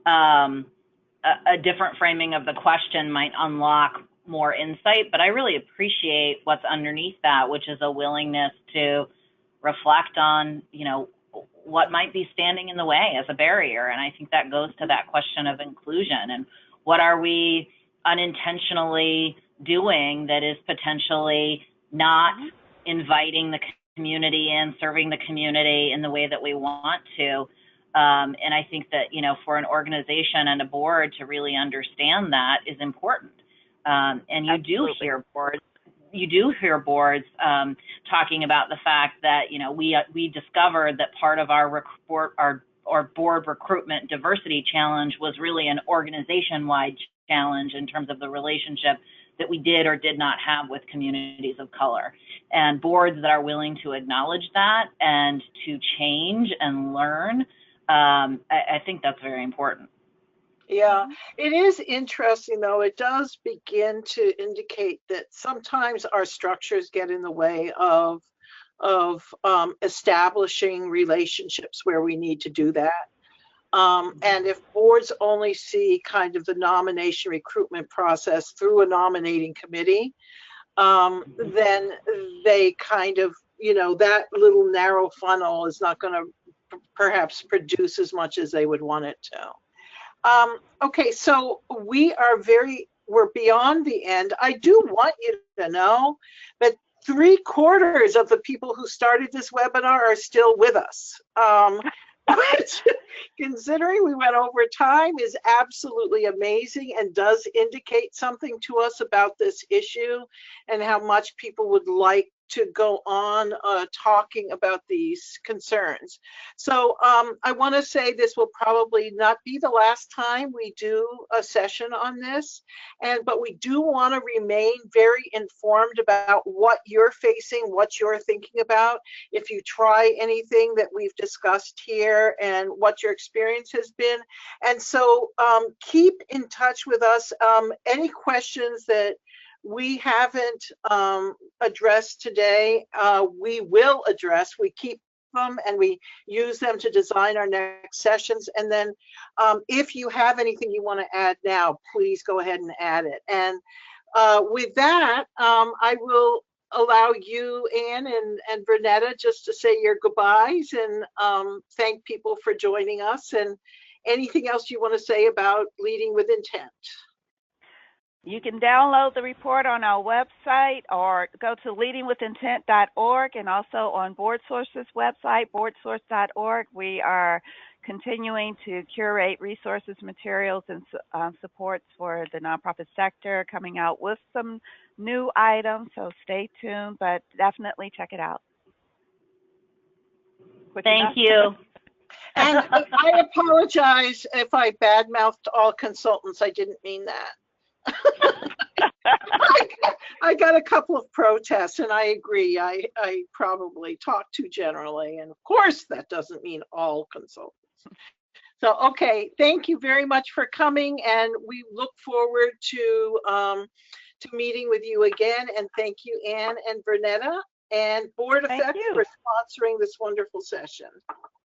a different framing of the question might unlock more insight, but I really appreciate what's underneath that, which is a willingness to reflect on, you know, what might be standing in the way as a barrier. And I think that goes to that question of inclusion, and what are we unintentionally doing that is potentially not inviting the community in, serving the community in the way that we want to. And I think that, you know, for an organization and a board to really understand that is important. And you do hear boards talking about the fact that, you know, we discovered that part of our board recruitment diversity challenge was really an organization-wide challenge in terms of the relationship that we did or did not have with communities of color. And boards that are willing to acknowledge that and to change and learn, I think that's very important. Yeah, it is interesting, though. It does begin to indicate that sometimes our structures get in the way of establishing relationships where we need to do that. And if boards only see kind of the nomination recruitment process through a nominating committee, then they kind of, you know, that little narrow funnel is not going to perhaps produce as much as they would want it to. Okay, so we are very we're beyond the end, I do want you to know that 3/4 of the people who started this webinar are still with us. Which, considering we went over time, is absolutely amazing and does indicate something to us about this issue and how much people would like to go on talking about these concerns. So I want to say this will probably not be the last time we do a session on this, but we do want to remain very informed about what you're facing, what you're thinking about, if you try anything that we've discussed here and what your experience has been. And so keep in touch with us. Any questions that we haven't addressed today, we will address. We keep them and we use them to design our next sessions. And then if you have anything you want to add now, please go ahead and add it. And with that, I will allow you, Anne and Vernetta, just to say your goodbyes and thank people for joining us. And anything else you want to say about Leading with Intent? You can download the report on our website or go to leadingwithintent.org, and also on BoardSource's website, boardsource.org. We are continuing to curate resources, materials, and supports for the nonprofit sector, coming out with some new items, so stay tuned, but definitely check it out. Thank you. And I apologize if I badmouthed all consultants. I didn't mean that. I got a couple of protests, and I agree. I probably talked too generally, and of course that doesn't mean all consultants. So, okay, thank you very much for coming, and we look forward to meeting with you again. And thank you, Anne and Vernetta, and Board Effect for sponsoring this wonderful session.